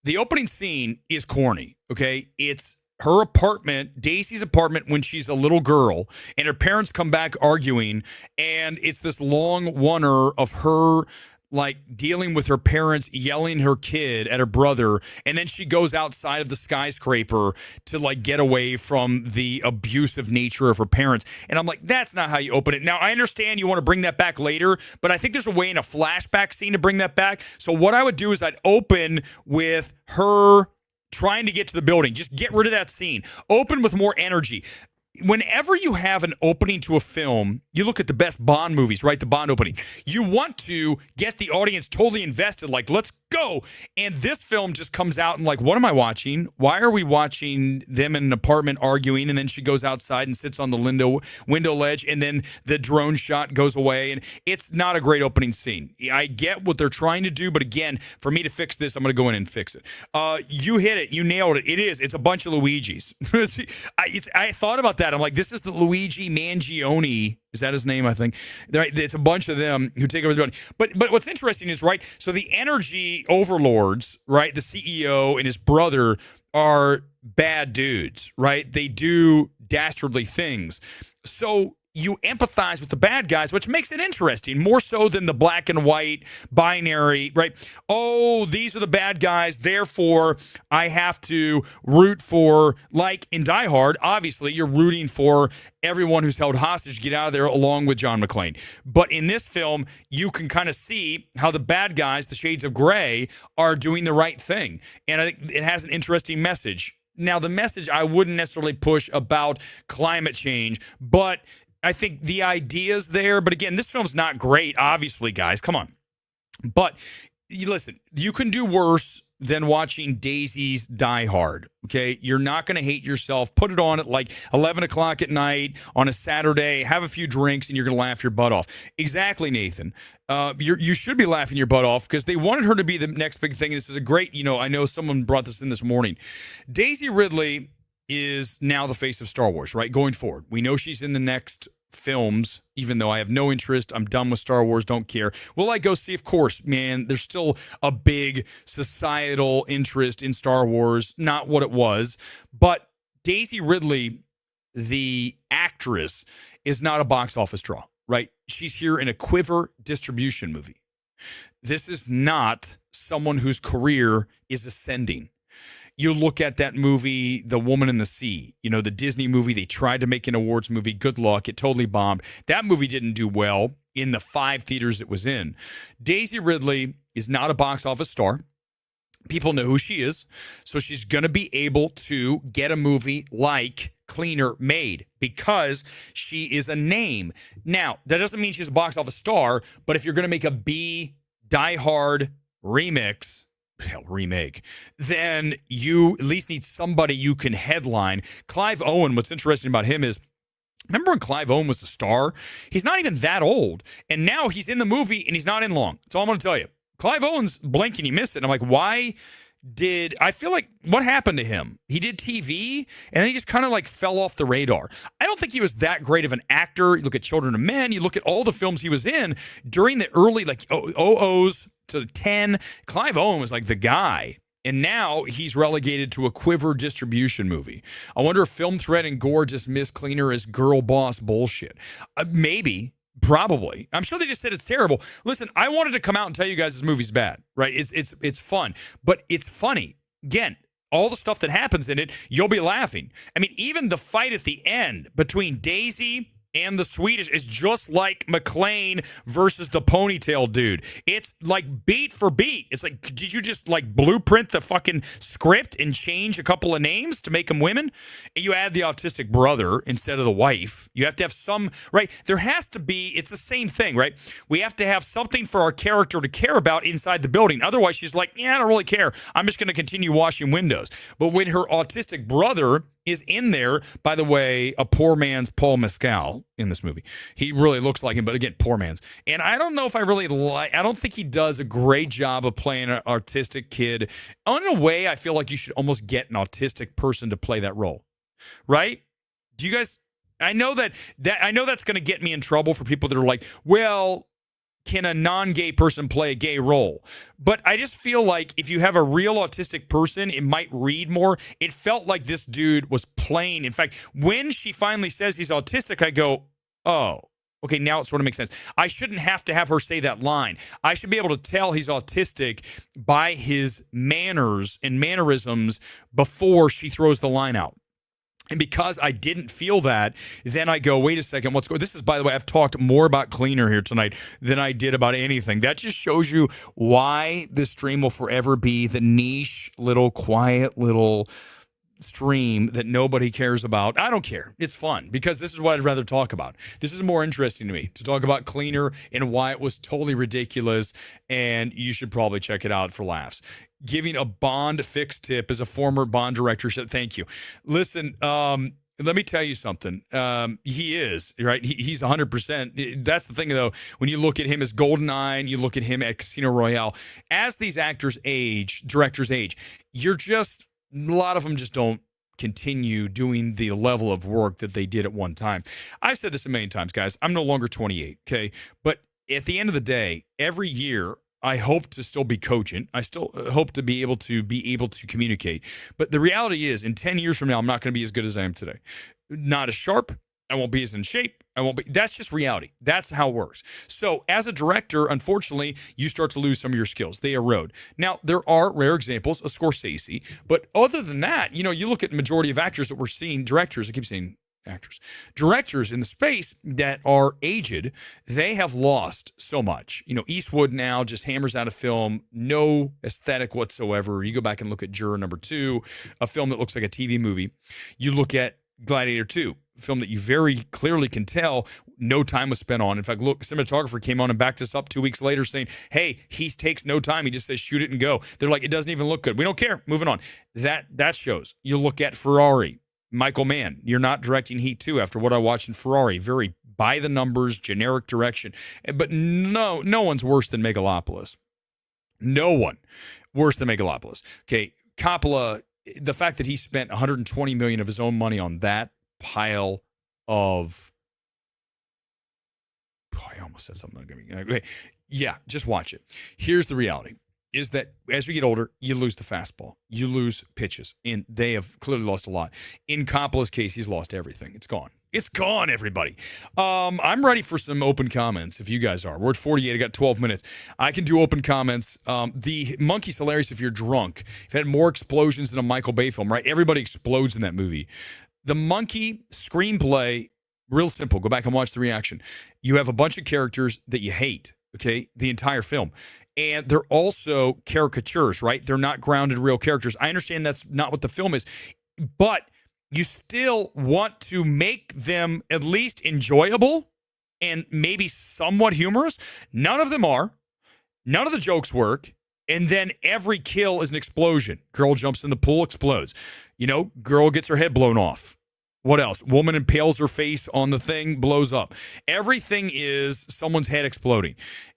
The opening scene is corny, okay? It's her apartment, Daisy's apartment, when she's a little girl, and her parents come back arguing, and it's this long oneer of her like dealing with her parents yelling her kid at her brother, and then she goes outside of the skyscraper to like get away from the abusive nature of her parents. And I'm like, that's not how you open it. Now, I understand you want to bring that back later, but I think there's a way in a flashback scene to bring that back. So what I would do is I'd open with her trying to get to the building. Just get rid of that scene. Open with more energy. Whenever you have an opening to a film, you look at the best Bond movies, right? The Bond opening. You want to get the audience totally invested, like, let's go. And this film just comes out and like, what am I watching? Why are we watching them in an apartment arguing? And then she goes outside and sits on the window ledge, and then the drone shot goes away. And it's not a great opening scene. I get what they're trying to do, but again, for me to fix this, I'm going to go in and fix it. You hit it. You nailed it. It's a bunch of Luigis. I thought about that. I'm like, this is the Luigi Mangione. Is that his name? I think. It's a bunch of them who take over the building. But what's interesting is, right, so the energy overlords, right, the CEO and his brother are bad dudes, right? They do dastardly things. So you empathize with the bad guys, which makes it interesting, more so than the black and white binary, right? Oh, these are the bad guys, therefore I have to root for, like in Die Hard, obviously you're rooting for everyone who's held hostage, get out of there along with John McClane. But in this film, you can kind of see how the bad guys, the shades of gray, are doing the right thing. And I think it has an interesting message. Now, the message I wouldn't necessarily push about climate change, but I think the idea's there. But again, this film's not great, obviously, guys. Come on. But listen, you can do worse than watching Daisy's Die Hard. Okay, you're not going to hate yourself. Put it on at like 11 o'clock at night on a Saturday. Have a few drinks, and you're going to laugh your butt off. Exactly, Nathan. You should be laughing your butt off because they wanted her to be the next big thing. This is a great. I know someone brought this in this morning. Daisy Ridley is now the face of Star Wars, right? Going forward, we know she's in the next films, even though I have no interest. I'm done with Star Wars, don't care. Will I go see? Of course, man. There's still a big societal interest in Star Wars, not what it was. But Daisy Ridley, the actress, is not a box office draw, right? She's here in a Quiver distribution movie. This is not someone whose career is ascending. You look at that movie, The Woman in the Sea, the Disney movie. They tried to make an awards movie. Good luck. It totally bombed. That movie didn't do well in the 5 theaters it was in. Daisy Ridley is not a box office star. People know who she is. So she's going to be able to get a movie like Cleaner made because she is a name. Now, that doesn't mean she's a box office star, but if you're going to make a B Die Hard remake, then you at least need somebody you can headline. Clive Owen, what's interesting about him is, remember when Clive Owen was a star? He's not even that old. And now he's in the movie and he's not in long. That's all I'm going to tell you. Clive Owen's blink and you miss it. And I'm like, I feel like, what happened to him? He did TV and then he just kind of like fell off the radar. I don't think he was that great of an actor. You look at Children of Men, you look at all the films he was in during the early OOs to 10. Clive Owen was like the guy. And now he's relegated to a Quiver distribution movie. I wonder if Film Thread and Gore just miss Cleaner as girl boss bullshit. Maybe. Probably. I'm sure they just said it's terrible. Listen, I wanted to come out and tell you guys this movie's bad, right? It's fun, but it's funny. Again, all the stuff that happens in it, you'll be laughing. I mean, even the fight at the end between Daisy and the Swedish is just like McClane versus the ponytail dude. It's like beat for beat. It's like, did you just like blueprint the fucking script and change a couple of names to make them women? And you add the autistic brother instead of the wife. You have to have some, right? There has to be, it's the same thing, right? We have to have something for our character to care about inside the building. Otherwise, she's like, yeah, I don't really care. I'm just going to continue washing windows. But when her autistic brother is in there, by the way, a poor man's Paul Mescal in this movie. He really looks like him, but again, poor man's. And I don't know if I don't think he does a great job of playing an artistic kid. In a way, I feel like you should almost get an autistic person to play that role, right? Do you guys, I know that's going to get me in trouble for people that are like, well, can a non-gay person play a gay role? But I just feel like if you have a real autistic person, it might read more. It felt like this dude was playing. In fact, when she finally says he's autistic, I go, oh, okay, now it sort of makes sense. I shouldn't have to have her say that line. I should be able to tell he's autistic by his manners and mannerisms before she throws the line out. And because I didn't feel that, then I go, wait a second, what's going on? This is, by the way, I've talked more about Cleaner here tonight than I did about anything. That just shows you why this stream will forever be the niche, little, quiet, little stream that nobody cares about. I don't care. It's fun because this is what I'd rather talk about. This is more interesting to me, to talk about Cleaner and why it was totally ridiculous, and you should probably check it out for laughs. Giving a Bond fix tip as a former Bond director. Thank you. Listen, let me tell you something. He is, right? He's 100%. That's the thing, though. When you look at him as GoldenEye and you look at him at Casino Royale, as these actors age, directors age, a lot of them just don't continue doing the level of work that they did at one time. I've said this a million times, guys. I'm no longer 28, okay? But at the end of the day, every year, I hope to still be cogent. I still hope to be able to communicate. But the reality is, in 10 years from now, I'm not going to be as good as I am today. Not as sharp. I won't be as in shape. That's just reality. That's how it works. So as a director, unfortunately, you start to lose some of your skills. They erode. Now, there are rare examples of Scorsese. But other than that, you look at the majority of actors that we're seeing, directors, I keep saying actors, directors in the space that are aged, they have lost so much. Eastwood now just hammers out a film, no aesthetic whatsoever. You go back and look at Juror Number 2, a film that looks like a TV movie. You look at Gladiator 2, film that you very clearly can tell no time was spent on. In fact, look, cinematographer came on and backed us up 2 weeks later saying, hey, he takes no time. He just says, shoot it and go. They're like, it doesn't even look good. We don't care. Moving on. That shows. You look at Ferrari. Michael Mann, you're not directing Heat 2 after what I watched in Ferrari. Very by the numbers, generic direction. But no one's worse than Megalopolis. No one worse than Megalopolis. Okay, Coppola, the fact that he spent $120 million of his own money on that pile of... Oh, I almost said something. Okay. Yeah, just watch it. Here's the reality. Is that as we get older, you lose the fastball. You lose pitches. And they have clearly lost a lot. In Coppola's case, he's lost everything. It's gone. It's gone, everybody. I'm ready for some open comments if you guys are. We're at 48. I got 12 minutes. I can do open comments. The monkey's hilarious if you're drunk. You've had more explosions than a Michael Bay film, right? Everybody explodes in that movie. The monkey screenplay, real simple. Go back and watch the reaction. You have a bunch of characters that you hate, okay? The entire film. And they're also caricatures, right? They're not grounded real characters. I understand that's not what the film is, but you still want to make them at least enjoyable and maybe somewhat humorous. None of them are. None of the jokes work. And then every kill is an explosion. Girl jumps in the pool, explodes. Girl gets her head blown off. What else? Woman impales her face on the thing, blows up. Everything is someone's head exploding.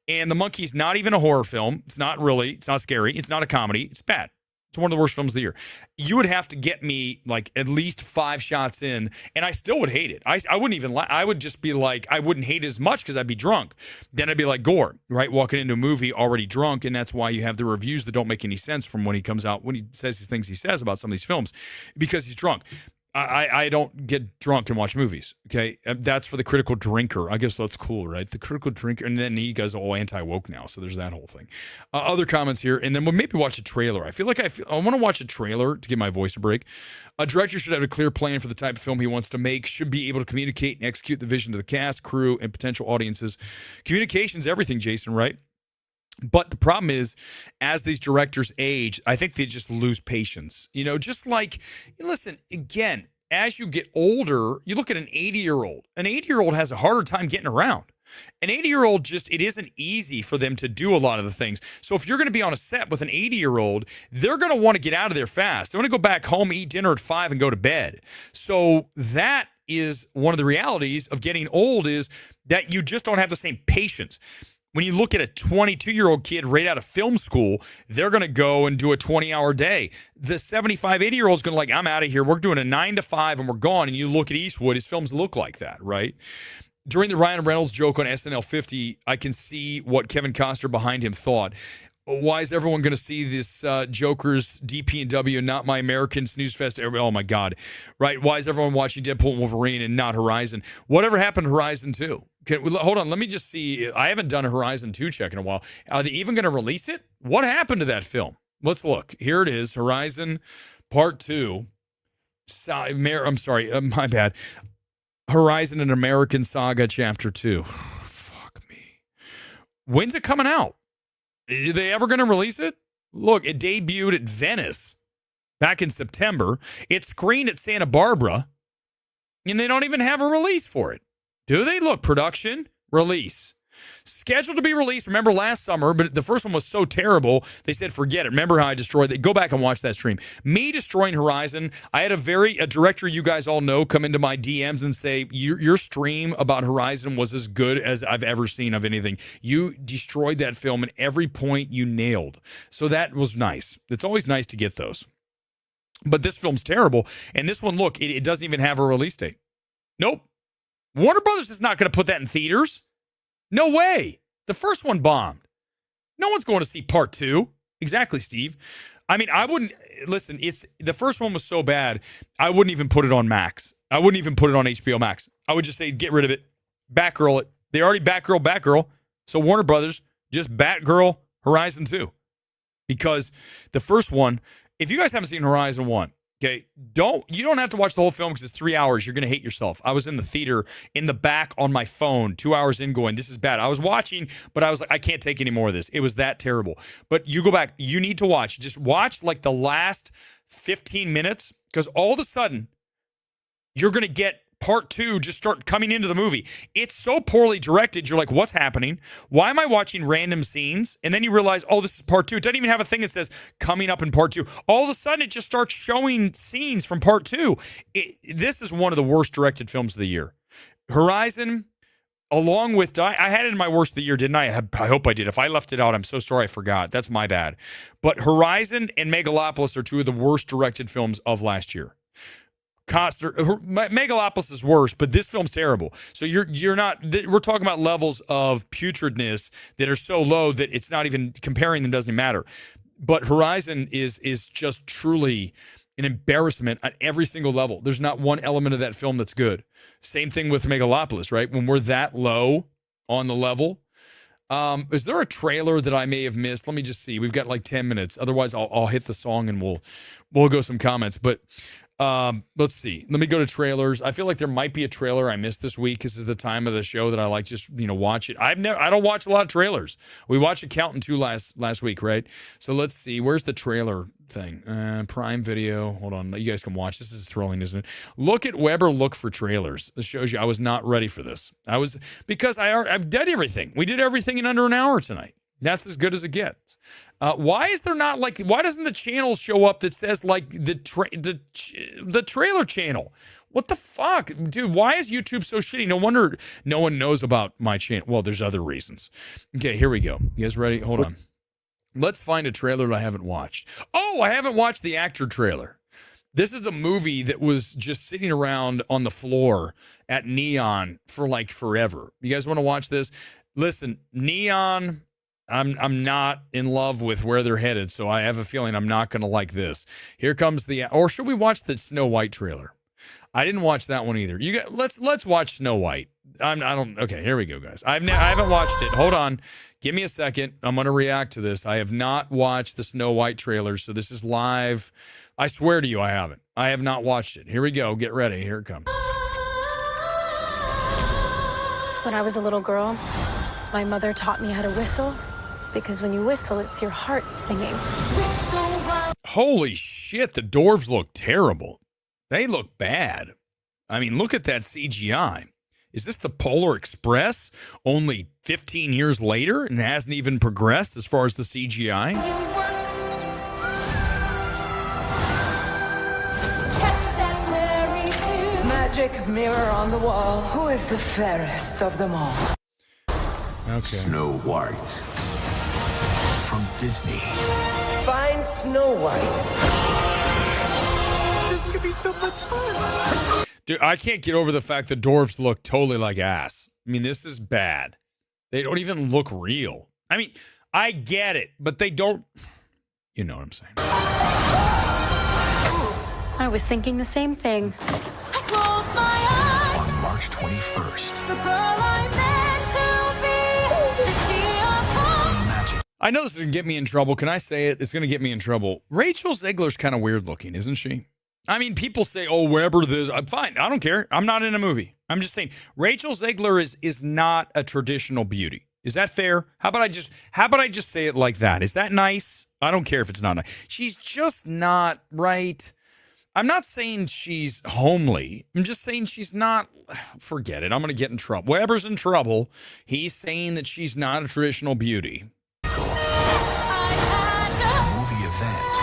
And The Monkey's not even a horror film. It's not really. It's not scary. It's not a comedy. It's bad. It's one of the worst films of the year. You would have to get me like at least 5 shots in, and I still would hate it. I wouldn't even I would just be like, I wouldn't hate it as much because I'd be drunk. Then I'd be like Gore, right? Walking into a movie already drunk, and that's why you have the reviews that don't make any sense from when he comes out, when he says these things he says about some of these films, because he's drunk. I don't get drunk and watch movies, okay? That's for the critical drinker. I guess that's cool, right? The critical drinker. And then he goes all anti-woke now, so there's that whole thing. Other comments here, and then we'll maybe watch a trailer. I feel like I want to watch a trailer to give my voice a break. A director should have a clear plan for the type of film he wants to make, should be able to communicate and execute the vision to the cast, crew, and potential audiences. Communication's everything, Jason, right? But the problem is, as these directors age, I think they just lose patience. Just like, listen, again, as you get older, you look at an 80-year-old. An 80-year-old has a harder time getting around. An 80-year-old it isn't easy for them to do a lot of the things. So if you're going to be on a set with an 80-year-old, they're going to want to get out of there fast. They want to go back home, eat dinner at 5, and go to bed. So that is one of the realities of getting old, is that you just don't have the same patience. When you look at a 22-year-old kid right out of film school, they're going to go and do a 20-hour day. The 75, 80-year-old's going to I'm out of here. We're doing a 9 to 5 and we're gone. And you look at Eastwood, his films look like that, right? During the Ryan Reynolds joke on SNL 50, I can see what Kevin Costner behind him thought. Why is everyone going to see this Joker's DP&W and not My American Snooze Fest? Oh, my God. Right? Why is everyone watching Deadpool and Wolverine and not Horizon? Whatever happened to Horizon 2? Hold on. Let me just see. I haven't done a Horizon 2 check in a while. Are they even going to release it? What happened to that film? Let's look. Here it is. Horizon Part 2. I'm sorry. My bad. Horizon and American Saga Chapter 2. Fuck me. When's it coming out? Are they ever going to release it? Look, it debuted at Venice back in September. It screened at Santa Barbara, and they don't even have a release for it. Do they? Look, production, release. Scheduled to be released, remember last summer, but the first one was so terrible, they said, forget it. Remember how I destroyed it? Go back and watch that stream. Me destroying Horizon, I had a director you guys all know come into my DMs and say, your stream about Horizon was as good as I've ever seen of anything. You destroyed that film, and every point you nailed. So that was nice. It's always nice to get those. But this film's terrible, and this one, look, it doesn't even have a release date. Nope. Warner Brothers is not going to put that in theaters. No way. The first one bombed. No one's going to see part 2. Exactly, Steve. I mean, I wouldn't, listen, the first one was so bad, I wouldn't even put it on Max. I wouldn't even put it on HBO Max. I would just say, get rid of it. Batgirl it. They already Batgirl. So Warner Brothers, just Batgirl Horizon 2. Because the first one, if you guys haven't seen Horizon 1, okay, you don't have to watch the whole film because it's 3 hours. You're going to hate yourself. I was in the theater in the back on my phone 2 hours in going, this is bad. I was watching, but I was like, I can't take any more of this. It was that terrible. But you go back. You need to watch. Just watch like the last 15 minutes, because all of a sudden you're going to get part 2 just start coming into the movie. It's so poorly directed. You're like, what's happening? Why am I watching random scenes? And then you realize, oh, this is part 2. It doesn't even have a thing that says coming up in part 2. All of a sudden, it just starts showing scenes from part 2. This is one of the worst directed films of the year. Horizon, along with, I had it in my worst of the year, didn't I? I hope I did. If I left it out, I'm so sorry I forgot. That's my bad. But Horizon and Megalopolis are 2 of the worst directed films of last year. Megalopolis is worse, but this film's terrible. So you're not. We're talking about levels of putridness that are so low that it's not even comparing them doesn't matter. But Horizon is just truly an embarrassment at every single level. There's not one element of that film that's good. Same thing with Megalopolis, right? When we're that low on the level. Is there a trailer that I may have missed? Let me just see. We've got like 10 minutes. Otherwise, I'll hit the song and we'll go some comments. But let's see. Let me go to trailers. I feel like there might be a trailer I missed this week. This is the time of the show that I like just, watch it. I don't watch a lot of trailers. We watched Accountant 2 last week, right? So let's see. Where's the trailer thing? Prime Video. Hold on. You guys can watch. This is thrilling, isn't it? Look at Weber. Look for trailers. This shows you I was not ready for this. Because I've done everything. We did everything in under an hour tonight. That's as good as it gets. Why is there not why doesn't the channel show up that says the trailer channel? What the fuck? Dude, why is YouTube so shitty? No wonder no one knows about my channel. Well, there's other reasons. Okay, here we go. You guys ready? Hold on. Let's find a trailer that I haven't watched. Oh, I haven't watched the actor trailer. This is a movie that was just sitting around on the floor at Neon for forever. You guys want to watch this? Listen, Neon, I'm not in love with where they're headed, so I have a feeling I'm not going to like this. Here comes or should we watch the Snow White trailer? I didn't watch that one either. Let's watch Snow White. Okay, here we go, guys. I haven't watched it. Hold on. Give me a second. I'm going to react to this. I have not watched the Snow White trailer, so this is live. I swear to you, I haven't. I have not watched it. Here we go. Get ready. Here it comes. When I was a little girl, my mother taught me how to whistle, because when you whistle, it's your heart singing. Holy shit, the dwarves look terrible. They look bad. I mean, look at that CGI. Is this the Polar Express only 15 years later and hasn't even progressed as far as the CGI? Magic mirror on the wall. Who is the fairest of them all? Okay. Snow White. From Disney. Find Snow White. This could be so much fun. Dude, I can't get over the fact that dwarves look totally like ass. I mean, this is bad. They don't even look real. I mean, I get it, but they don't. You know what I'm saying. I was thinking the same thing. I close my eyes. On March 21st. The girl I meant to be. Is she a Magic. I know this is going to get me in trouble. Can I say it? It's going to get me in trouble. Rachel Zegler's kind of weird looking, isn't she? I mean, people say, oh, Weber, this. I'm fine. I don't care. I'm not in a movie. I'm just saying, Rachel Zegler is not a traditional beauty. Is that fair? How about I just say it like that? Is that nice? I don't care if it's not nice. She's just not right. I'm not saying she's homely. I'm just saying she's not. Forget it. I'm going to get in trouble. Weber's in trouble. He's saying that she's not a traditional beauty. Movie event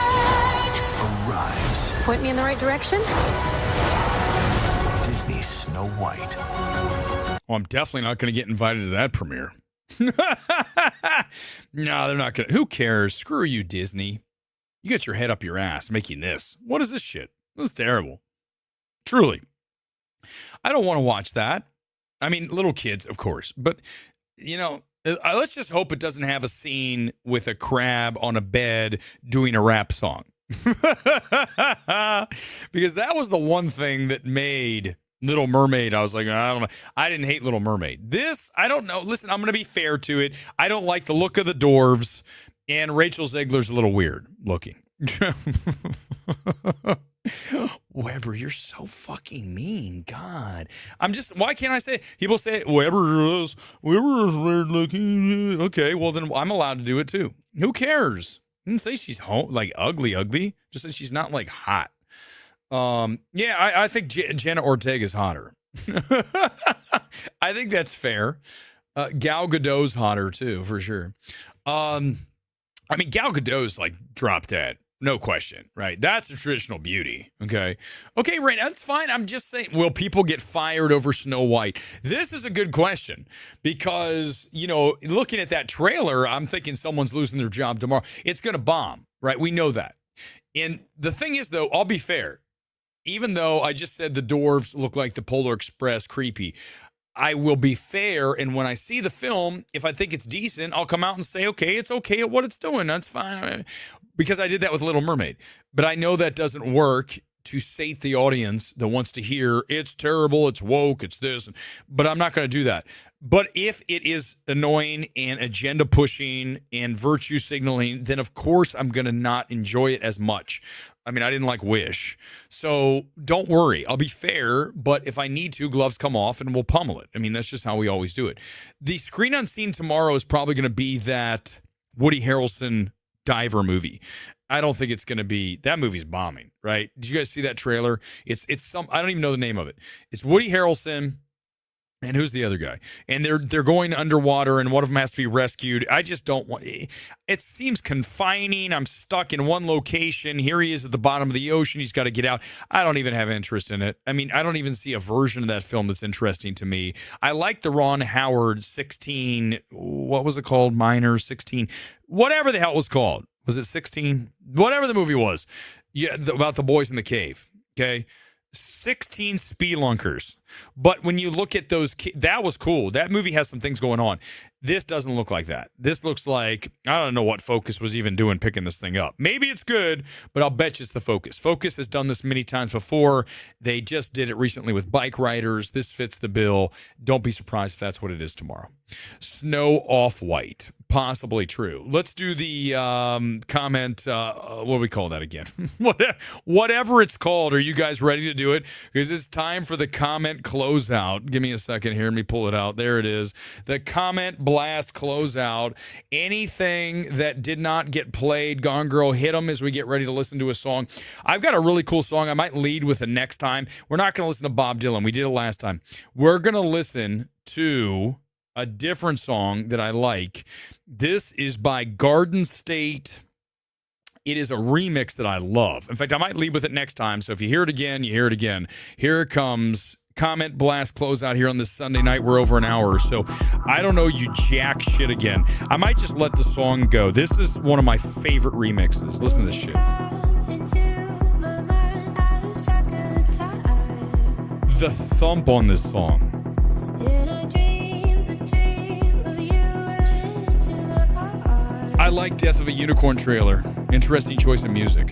arrives. Point me in the right direction? Disney's Snow White. Well, I'm definitely not going to get invited to that premiere. No, they're not going to. Who cares? Screw you, Disney. You get your head up your ass making this. What is this shit? This is terrible. Truly. I don't want to watch that. I mean, little kids, of course. But, let's just hope it doesn't have a scene with a crab on a bed doing a rap song. Because that was the one thing that made Little Mermaid. I was like, I don't know. I didn't hate Little Mermaid. This, I don't know. Listen, I'm going to be fair to it. I don't like the look of the dwarves. And Rachel Zegler's a little weird looking. Weber, you're so fucking mean. God. Why can't I say it? People say, Weber is weird looking. Okay, well, then I'm allowed to do it too. Who cares? I didn't say she's ugly. Just that she's not hot. I think Jenna Ortega's hotter. I think that's fair. Gal Gadot's hotter too, for sure. I mean, Gal Gadot's like drop dead. No question, right? That's a traditional beauty. Okay, right. That's fine. I'm just saying, will people get fired over Snow White? This is a good question because, you know, looking at that trailer, I'm thinking someone's losing their job tomorrow. It's going to bomb, right? We know that. And the thing is, though, I'll be fair. Even though I just said the dwarves look like the Polar Express creepy, I will be fair, and when I see the film, if I think it's decent, I'll come out and say, okay, it's okay at what it's doing. That's fine. Because I did that with Little Mermaid. But I know that doesn't work to sate the audience that wants to hear, it's terrible, it's woke, it's this. But I'm not going to do that. But if it is annoying and agenda pushing and virtue signaling, then of course I'm going to not enjoy it as much. I mean, I didn't like Wish. So don't worry. I'll be fair, but if I need to, gloves come off and we'll pummel it. I mean, that's just how we always do it. The screen unseen tomorrow is probably going to be that Woody Harrelson diver movie. I don't think it's going to be, that movie's bombing, right? Did you guys see that trailer? It's some, I don't even know the name of it. It's Woody Harrelson. And who's the other guy? And they're going underwater, and one of them has to be rescued. I just don't want. It seems confining. I'm stuck in one location. Here he is at the bottom of the ocean. He's got to get out. I don't even have interest in it. I mean, I don't even see a version of that film that's interesting to me. I like the Ron Howard 16. What was it called? Minor 16. Whatever the hell it was called. Was it 16? Whatever the movie was. Yeah, about the boys in the cave. Okay. 16 spelunkers. But when you look at those, that was cool. That movie has some things going on. This doesn't look like that. This looks like, I don't know what Focus was even doing picking this thing up. Maybe it's good, but I'll bet you it's the Focus. Focus has done this many times before. They just did it recently with bike riders. This fits the bill. Don't be surprised if that's what it is tomorrow. Snow Off-White. Possibly true. Let's do the comment. What do we call that again? Whatever it's called. Are you guys ready to do it? Because it's time for the comment closeout. Give me a second here. Let me pull it out. There it is. The comment blast closeout. Anything that did not get played, Gone Girl, hit them as we get ready to listen to a song. I've got a really cool song. I might lead with it next time. We're not going to listen to Bob Dylan. We did it last time. We're going to listen to a different song that I like. This is by Garden State. It is a remix that I love. In fact, I might lead with it next time. So if you hear it again, you hear it again. Here it comes. Comment blast closeout here on this Sunday night. We're over an hour. So I don't know you jack shit again. I might just let the song go. This is one of my favorite remixes. Listen to this shit. The thump on this song. I like Death of a Unicorn trailer. Interesting choice of music.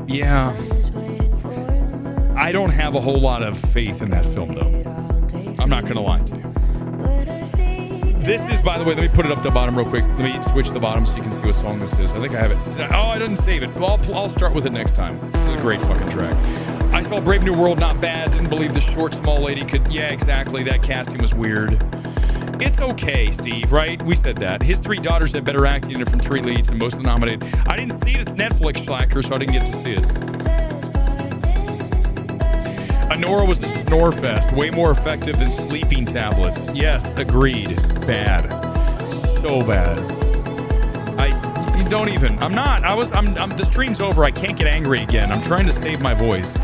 Yeah. I don't have a whole lot of faith in that film, though. I'm not going to lie to you. This is, by the way, let me put it up the bottom real quick. Let me switch the bottom so you can see what song this is. I think I have it. Oh, I didn't save it. Well, I'll start with it next time. This is a great fucking track. I saw Brave New World, not bad. Didn't believe the short, small lady could... Yeah, exactly. That casting was weird. It's okay, Steve, right? We said that. His three daughters had better acting in it from three leads and most of the nominated. I didn't see it. It's Netflix slacker, so I didn't get to see it. Anora was a snore fest. Way more effective than sleeping tablets. Yes, agreed. Bad. So bad. You don't even. I'm not. The stream's over. I can't get angry again. I'm trying to save my voice.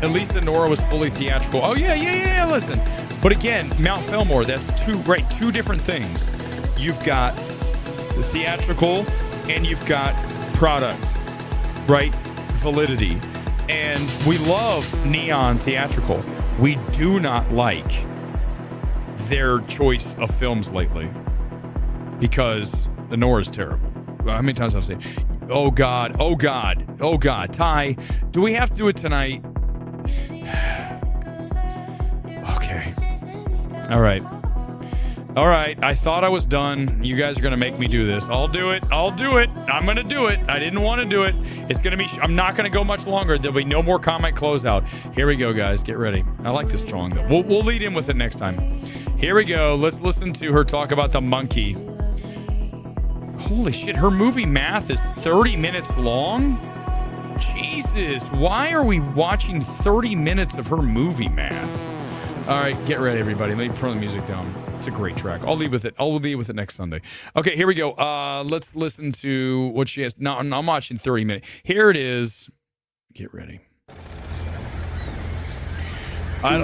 At least Anora was fully theatrical. Oh, yeah, listen. But again, Mount Fillmore, that's two different things. You've got the theatrical and you've got product, right? Validity. And we love Neon theatrical. We do not like their choice of films lately because the Nora's terrible. How many times have I said, oh God, Ty, do we have to do it tonight? Okay. All right. I thought I was done. You guys are going to make me do this. I'll do it. I'm going to do it. I didn't want to do it. It's going to be, I'm not going to go much longer. There'll be no more comment closeout. Here we go, guys. Get ready. I like this song, though. We'll lead in with it next time. Here we go. Let's listen to her talk about the monkey. Holy shit. Her movie math is 30 minutes long? Jesus. Why are we watching 30 minutes of her movie math? All right, get ready, everybody. Let me turn the music down. It's a great track. I'll leave with it. I'll leave with it next Sunday. Okay, here we go. Let's listen to what she has. No, I'm watching 30 minutes. Here it is. Get ready.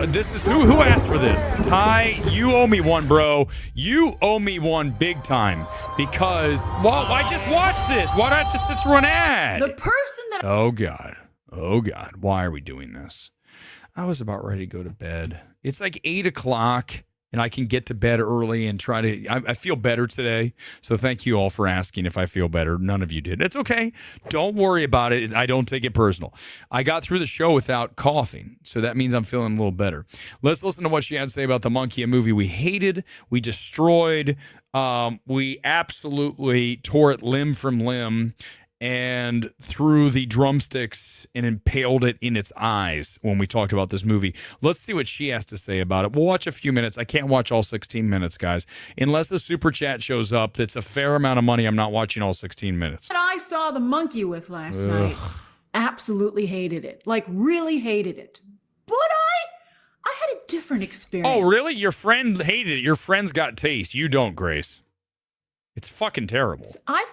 This is who asked for this? Ty, you owe me one, bro. You owe me one big time because I just watched this. Why do I have to sit through an ad? The person that Oh God, why are we doing this? I was about ready to go to bed. It's like 8 o'clock. And I can get to bed early and try to. I feel better today. So thank you all for asking if I feel better. None of you did. It's okay. Don't worry about it. I don't take it personal. I got through the show without coughing. So that means I'm feeling a little better. Let's listen to what she had to say about The Monkey, a movie we hated, we destroyed, we absolutely tore it limb from limb and threw the drumsticks and impaled it in its eyes when we talked about this movie. Let's see what she has to say about it. We'll watch a few minutes. I can't watch all 16 minutes, guys. Unless a super chat shows up that's a fair amount of money, I'm not watching all 16 minutes. I saw The Monkey with last night absolutely hated it. Like, really hated it. But I had a different experience. Oh, really? Your friend hated it. Your friend's got taste. You don't, Grace. It's fucking terrible. I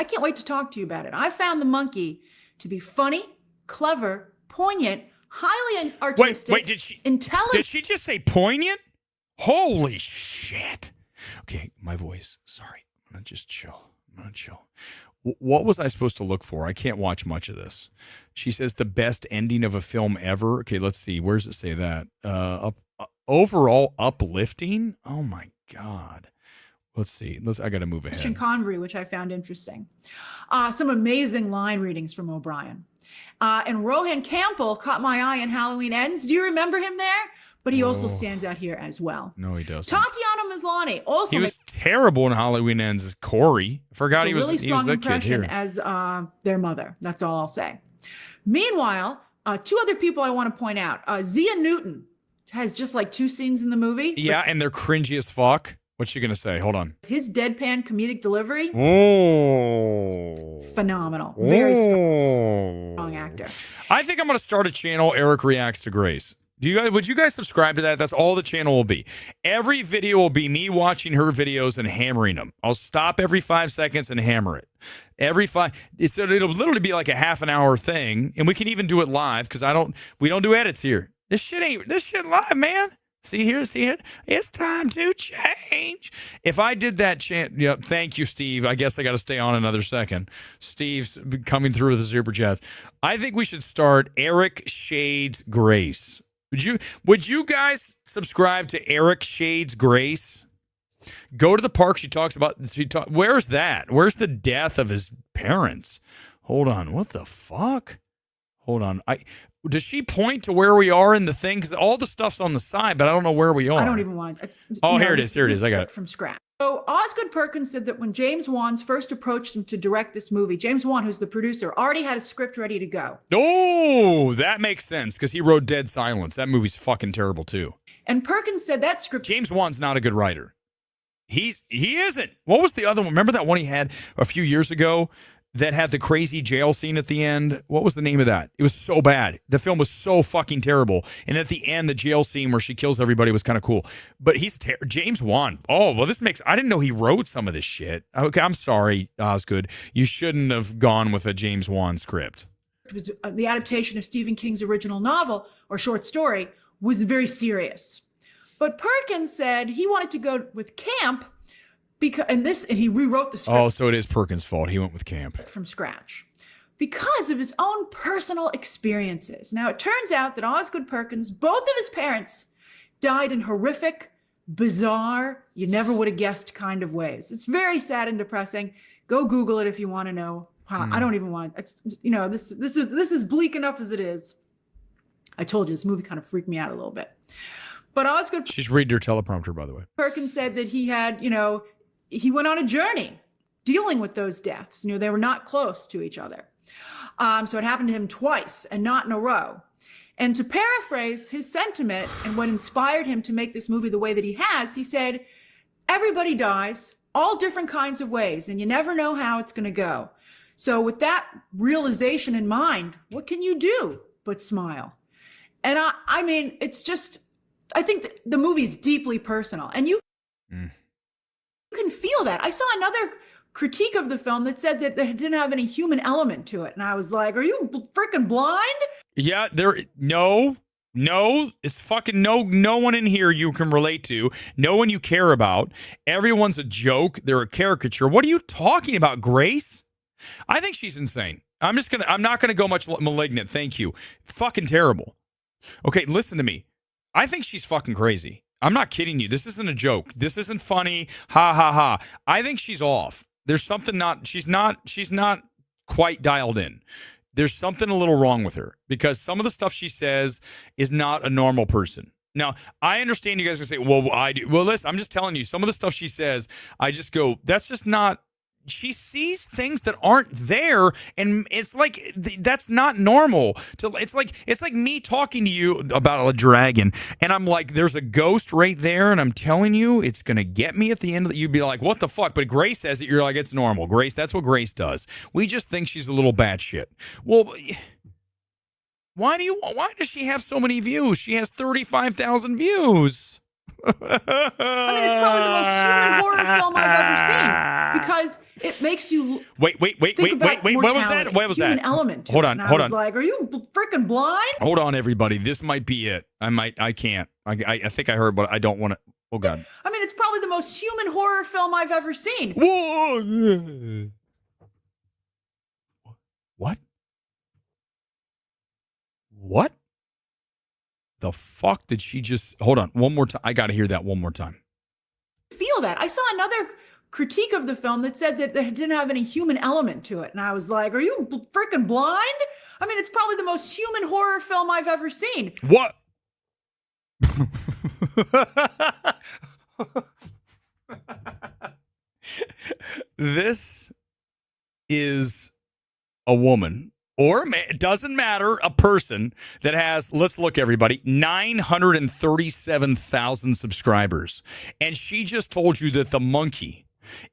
can't wait to talk to you about it. I found The Monkey to be funny, clever, poignant, highly artistic, Wait, intelligent. Did she just say poignant? Holy shit. Okay, my voice. Sorry. I'm going to just chill. What was I supposed to look for? I can't watch much of this. She says the best ending of a film ever. Okay, let's see. Where does it say that? Overall uplifting? Oh, my God. Let's see. I got to move ahead. Christian Convery, which I found interesting. Some amazing line readings from O'Brien. And Rohan Campbell caught my eye in Halloween Ends. Do you remember him there? But he also stands out here as well. No, he doesn't. Tatiana Maslany also. He was terrible in Halloween Ends as Corey. I forgot he was. Really strong that impression kid here. as their mother. That's all I'll say. Meanwhile, two other people I want to point out. Zia Newton has just like 2 scenes in the movie. Yeah, and they're cringy as fuck. What's she gonna say? Hold on. His deadpan comedic delivery. Oh, phenomenal. Very strong actor. I think I'm gonna start a channel. Eric reacts to Grace. Would you guys subscribe to that? That's all the channel will be. Every video will be me watching her videos and hammering them. I'll stop every 5 seconds and hammer it. So it'll literally be like a half an hour thing, and we can even do it live because we don't do edits here. This shit live, man. See here. It's time to change. If I did that thank you, Steve. I guess I got to stay on another second. Steve's coming through with the super chats. I think we should start Erick Shades Grace. Would you guys subscribe to Erick Shades Grace? Go to the park. Where's that? Where's the death of his parents? Hold on. What the fuck? Hold on. Does she point to where we are in the thing? Because all the stuff's on the side, but I don't know where we are. I don't even want it. Here it is. Here it is. I got it. From scratch. So Osgood Perkins said that when James Wan's first approached him to direct this movie, James Wan, who's the producer, already had a script ready to go. Oh, that makes sense because he wrote Dead Silence. That movie's fucking terrible too. And Perkins said that script. James Wan's not a good writer. He isn't. What was the other one? Remember that one he had a few years ago that had the crazy jail scene at the end? What was the name of that? It was so bad. The film was so fucking terrible. And at the end, the jail scene where she kills everybody was kind of cool. But James Wan. Oh, well, I didn't know he wrote some of this shit. Okay, I'm sorry, Osgood. You shouldn't have gone with a James Wan script. It was the adaptation of Stephen King's original novel or short story was very serious. But Perkins said he wanted to go with camp and he rewrote the script. Oh, so it is Perkins' fault. He went with camp from scratch because of his own personal experiences. Now, it turns out that Osgood Perkins, both of his parents, died in horrific, bizarre, you never would have guessed kind of ways. It's very sad and depressing. Go Google it if you want to know. I don't even want it. This is bleak enough as it is. I told you this movie kind of freaked me out a little bit. But Osgood. She's reading her teleprompter, by the way. Perkins said that he had, he went on a journey dealing with those deaths. They were not close to each other. So it happened to him twice and not in a row. And to paraphrase his sentiment and what inspired him to make this movie the way that he has, he said, everybody dies, all different kinds of ways, and you never know how it's going to go. So with that realization in mind, what can you do but smile? And I mean, it's just I think the movie's deeply personal, and you can feel that. I saw another critique of the film that said that it didn't have any human element to it, and I was like, "Are you freaking blind?" Yeah, no, it's fucking no one in here you can relate to, no one you care about. Everyone's a joke. They're a caricature. What are you talking about, Grace? I think she's insane. I'm not gonna go much malignant. Thank you. Fucking terrible. Okay, listen to me. I think she's fucking crazy. I'm not kidding you. This isn't a joke. This isn't funny. Ha ha ha. I think she's off. There's something she's not quite dialed in. There's something a little wrong with her because some of the stuff she says is not a normal person. Now, I understand you guys can say, well, I do. Well, listen, I'm just telling you, some of the stuff she says, I just go, that's just not. She sees things that aren't there, and it's like that's not normal. It's like me talking to you about a dragon, and I'm like, "There's a ghost right there," and I'm telling you, it's gonna get me at the end of the. You'd be like, "What the fuck?" But Grace says it. You're like, "It's normal." Grace, that's what Grace does. We just think she's a little batshit. Well, why does she have so many views? She has 35,000 views. I mean, it's probably the most human horror film I've ever seen because it makes you wait. What was that? What was human that? element to Hold it. on. I was like, are you freaking blind? Hold on, everybody. This might be it. I can't. I think I heard, but I don't want to. Oh God. I mean, it's probably the most human horror film I've ever seen. Whoa. What? What? The fuck did she just... Hold on, one more time. I got to hear that one more time. Feel that. I saw another critique of the film that said that it didn't have any human element to it. And I was like, are you freaking blind? I mean, it's probably the most human horror film I've ever seen. What? This is a woman... Or it doesn't matter, a person that has, let's look, everybody, 937,000 subscribers. And she just told you that The Monkey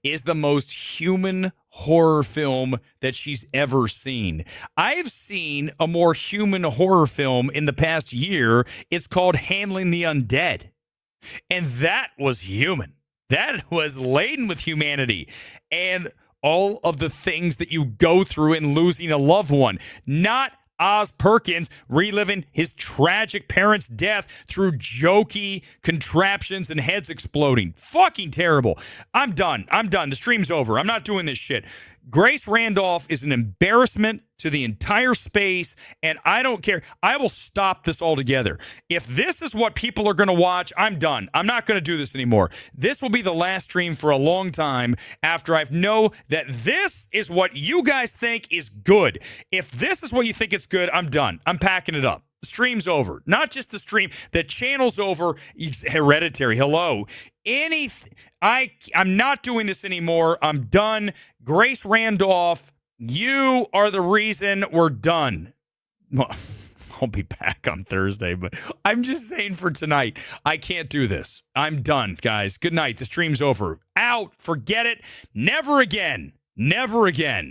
is the most human horror film that she's ever seen. I've seen a more human horror film in the past year. It's called Handling the Undead. And that was human. That was laden with humanity. And all of the things that you go through in losing a loved one. Not Oz Perkins reliving his tragic parents' death through jokey contraptions and heads exploding. Fucking terrible. I'm done. The stream's over. I'm not doing this shit. Grace Randolph is an embarrassment to the entire space, and I don't care. I will stop this altogether. If this is what people are going to watch, I'm done. I'm not going to do this anymore. This will be the last stream for a long time after I know that this is what you guys think is good. If this is what you think it's good, I'm done. I'm packing it up. The stream's over. Not just the stream. The channel's over. It's Hereditary. Hello. I'm not doing this anymore. I'm done. Grace Randolph, you are the reason we're done. Well, I'll be back on Thursday, but I'm just saying for tonight, I can't do this. I'm done, guys. Good night. The stream's over. Out. Forget it. Never again. Never again.